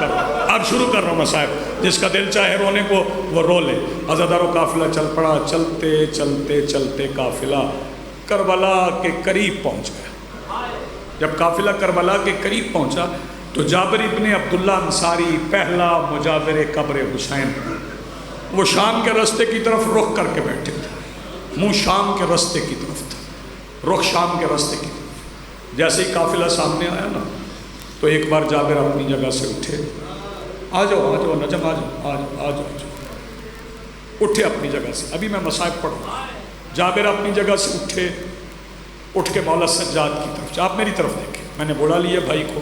کر رہا ہوں مصائب، جس کا دل چاہے رونے کو وہ رو لے۔ عزادارو قافلہ چل پڑا، چلتے چلتے چلتے قافلہ کربلا کے قریب پہنچ گیا۔ جب قافلہ کربلا کے قریب پہنچا تو جابر ابن عبداللہ انصاری پہلا مجاور قبر حسین، وہ شام کے راستے کی طرف رخ کر کے بیٹھے تھے، منہ شام کے راستے کی طرف تھا، رخ شام کے راستے کی طرف۔ جیسے ہی قافلہ سامنے آیا نا تو ایک بار جابر اپنی جگہ سے اٹھے، آ جاؤ نجم آ جاؤ، اٹھے اپنی جگہ سے۔ ابھی میں مصائب پڑھوں۔ جابر اپنی جگہ سے اٹھے، اٹھ کے مولا سجاد کی طرف، آپ میری طرف دیکھیں۔ میں نے بولا لیا بھائی کو،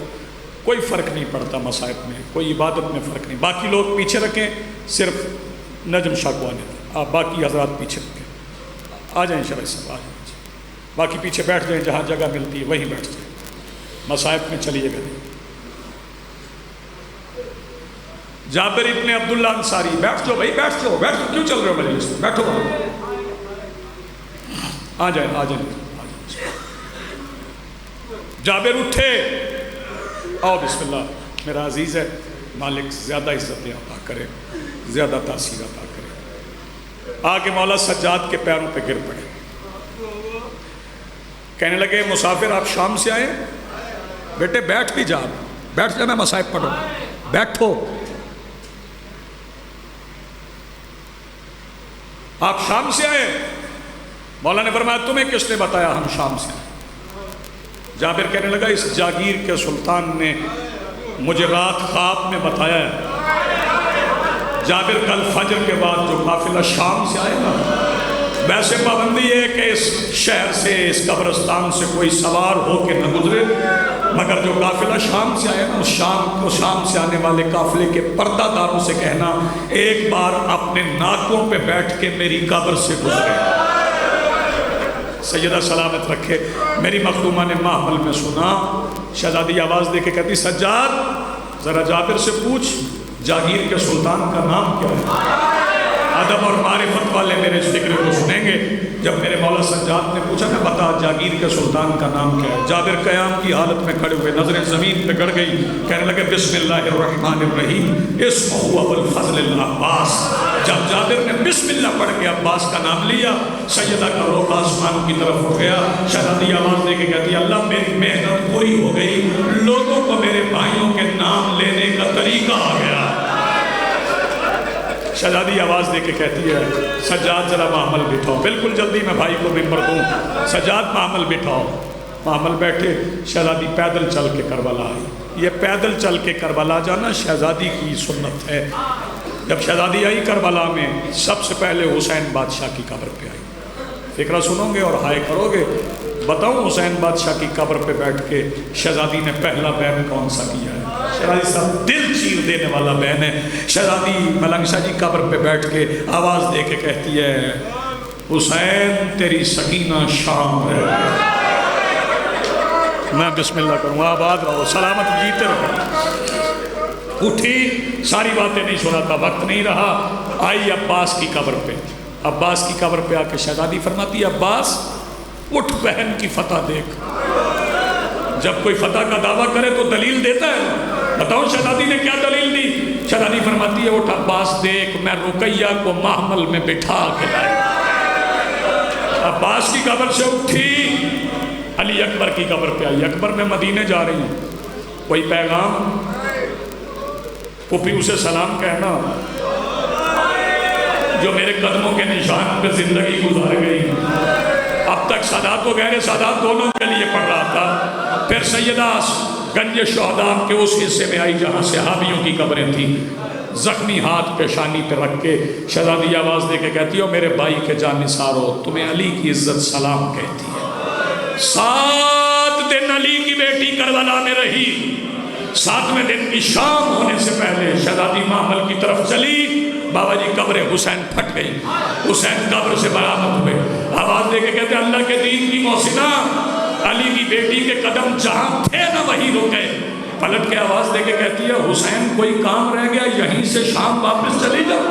کوئی فرق نہیں پڑتا مصائب میں، کوئی عبادت میں فرق نہیں، باقی لوگ پیچھے رکھیں، صرف نجم شاہ کو آنے دیں، آپ باقی حضرات پیچھے رکھیں۔ آ جائیں شرح صاحب، آ جائیں، باقی پیچھے بیٹھ جائیں، جہاں جگہ ملتی ہے وہیں بیٹھ جائیں، مصائب میں چلیے گئے۔ جابر ابن عبداللہ انصاری، بیٹھ جاؤ بھائی، بیٹھ جاؤ، کیوں چل رہے ہو مجلس میں؟ بیٹھو، آ جائیں۔ جابر اٹھے، آؤ بسم اللہ، میرا عزیز ہے، مالک زیادہ عزتیں عطا کرے، زیادہ تاثیر عطا کرے۔ آگے مولا سجاد کے پیروں پہ گر پڑے، کہنے لگے مسافر آپ شام سے آئے؟ بیٹے بیٹھ بھی جا، بیٹھ جا، میں مصائب پڑھوں، بیٹھو۔ آپ شام سے آئے؟ مولا نے فرمایا تمہیں کس نے بتایا ہم شام سے آئے؟ جابر کہنے لگا اس جاگیر کے سلطان نے مجھے رات خواب میں بتایا ہے۔ جابر کل فجر کے بعد جو قافلہ شام سے آئے نا، ویسے پابندی ہے کہ اس شہر سے، اس قبرستان سے کوئی سوار ہو کے نہ گزرے، مگر جو قافلہ شام سے آئے نا، شام سے آنے والے قافلے کے پردہ داروں سے کہنا ایک بار اپنے ناکوں پہ بیٹھ کے میری قبر سے گزرے۔ سیدہ سلامت رکھے، میری مخدومہ نے محمل میں سنا، شہزادی آواز دے کے کہتی سجاد ذرا جابر سے پوچھ جاگیر کے سلطان کا نام کیا ہے؟ ادب اور معرفت والے میرے ذکر کو سنیں گے جب میرے مولا سجاد نے پوچھا کہ بتا جاگیر کے سلطان کا نام کیا ہے، جابر قیام کی حالت میں کھڑے ہوئے نظریں زمین پہ گڑ گئی، کہنے لگے بسم اللہ الرحمن الرحیم اسمہ ابو الفضل العباس۔ جب جابر نے بسم اللہ پڑھ کے عباس کا نام لیا، سیدہ کا رخ آسمان کی طرف اٹھ گیا، شہزادی آواز دے کے کہتی ہے اللہ میری محنت پوری ہو گئی، لوگوں کو میرے بھائیوں کے نام لینے کا طریقہ آ گیا۔ شہزادی آواز دے کے کہتی ہے سجاد ذرا معامل بٹھاؤ، بالکل جلدی میں بھائی کو ممبر دوں، سجاد معامل بٹھاؤ۔ معامل بیٹھے، شہزادی پیدل چل کے کربلا آئی۔ یہ پیدل چل کے کربلا جانا شہزادی کی سنت ہے۔ جب شہزادی آئی کربلا میں، سب سے پہلے حسین بادشاہ کی قبر پہ آئی۔ فکرہ سنو گے اور ہائے کرو گے۔ بتاؤں حسین بادشاہ کی قبر پہ بیٹھ کے شہزادی نے پہلا بیان کون سا کیا ہے؟ شہزادی صاحب دل چیر دینے والا بیان ہے۔ شہزادی ملنگ شاہ جی قبر پہ بیٹھ کے آواز دے کے کہتی ہے حسین تیری سکینہ شام ہے۔ میں بسم اللہ کروں، آباد رہو، سلامت جیتے رہو۔ اٹھی، ساری باتیں نہیں سنا تھا، وقت نہیں رہا، آئی عباس کی قبر پہ۔ عباس کی قبر پہ آ کے شہزادی فرماتی ہے عباس اٹھ بہن کی فتح دیکھ۔ جب کوئی فتح کا دعویٰ کرے تو دلیل دیتا ہے۔ بتاؤ شہزادی نے کیا دلیل دی؟ شہزادی فرماتی ہے اٹھ عباس دیکھ میں رقیہ کو محمل میں بٹھا کے لائی۔ عباس کی قبر سے اٹھی، علی اکبر کی قبر پہ آئی۔ اکبر میں مدینے جا رہی ہوں، کوئی پیغام؟ پھوپھی اسے سلام کہنا جو میرے قدموں کے نشان پہ زندگی گزار گئی۔ اب تک سادات و غیر سادات دونوں کے لیے پڑھ رہا تھا، پھر سیدہ گنج شہداء کے اس حصے میں آئی جہاں صحابیوں کی قبریں تھیں۔ زخمی ہاتھ پیشانی پہ رکھ کے شہزادی آواز دے کے کہتی ہو میرے بھائی کے جان نثار ہو، تمہیں علی کی عزت سلام کہتی ہے۔ 7 دن علی کی بیٹی کربلا میں رہی۔ 7ویں دن کی شام ہونے سے پہلے شہزادی معامل کی طرف چلی، بابا جی قبر حسین پھٹ گئی، حسین قبر سے برآمد ہوئے۔ آواز دے کے کہتے ہیں اللہ کے دین کی محسنہ، علی کی بیٹی کے قدم جہاں تھے نہ وہیں رکے۔ پلٹ کے آواز دے کے کہتی ہے حسین کوئی کام رہ گیا، یہیں سے شام واپس چلی جاؤ۔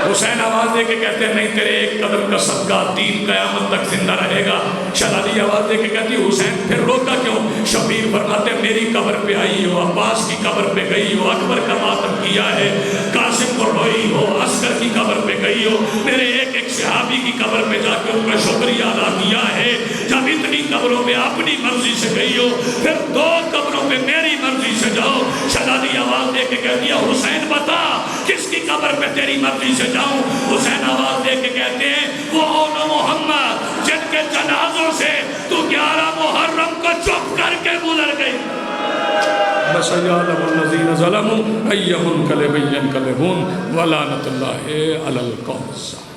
حسین آواز دے کے کہتے ہیں نہیں تیرے ایک قدم کا صدقہ دین قیامت تک زندہ رہے گا۔ شہزادی آواز دے کے کہتی ہے حسین پھر روکا کیوں؟ شبیر فرماتے ہیں میری قبر پہ آئی ہو، عباس کی قبر پہ گئی ہو، اکبر کا ماتم کیا ہے، قاسم کو روئی ہو، عسکر کی قبر پہ گئی ہو، میرے ایک ایک صحابی کی قبر پہ جا کے ان کا شکریہ ادا کیا ہے۔ جب اتنی قبروں پہ اپنی مرضی سے گئی ہو، پھر 2 قبروں پہ میری مرضی سے جاؤ۔ شہزادی آواز دے کے کہتی ہے حسین بتا کس کی قبر پہ تیری مرضی سے جاؤں؟ حسین آواز دے کے کہتے ہیں وہ اون محمد جن کے جنازوں سے تو 11 محرم کو چپ کر کے گزر گئی۔ بس یعلم الذین ظلموا ایہم انقلب ینقلبون ولعنۃ اللہ علی القوم الظالمین۔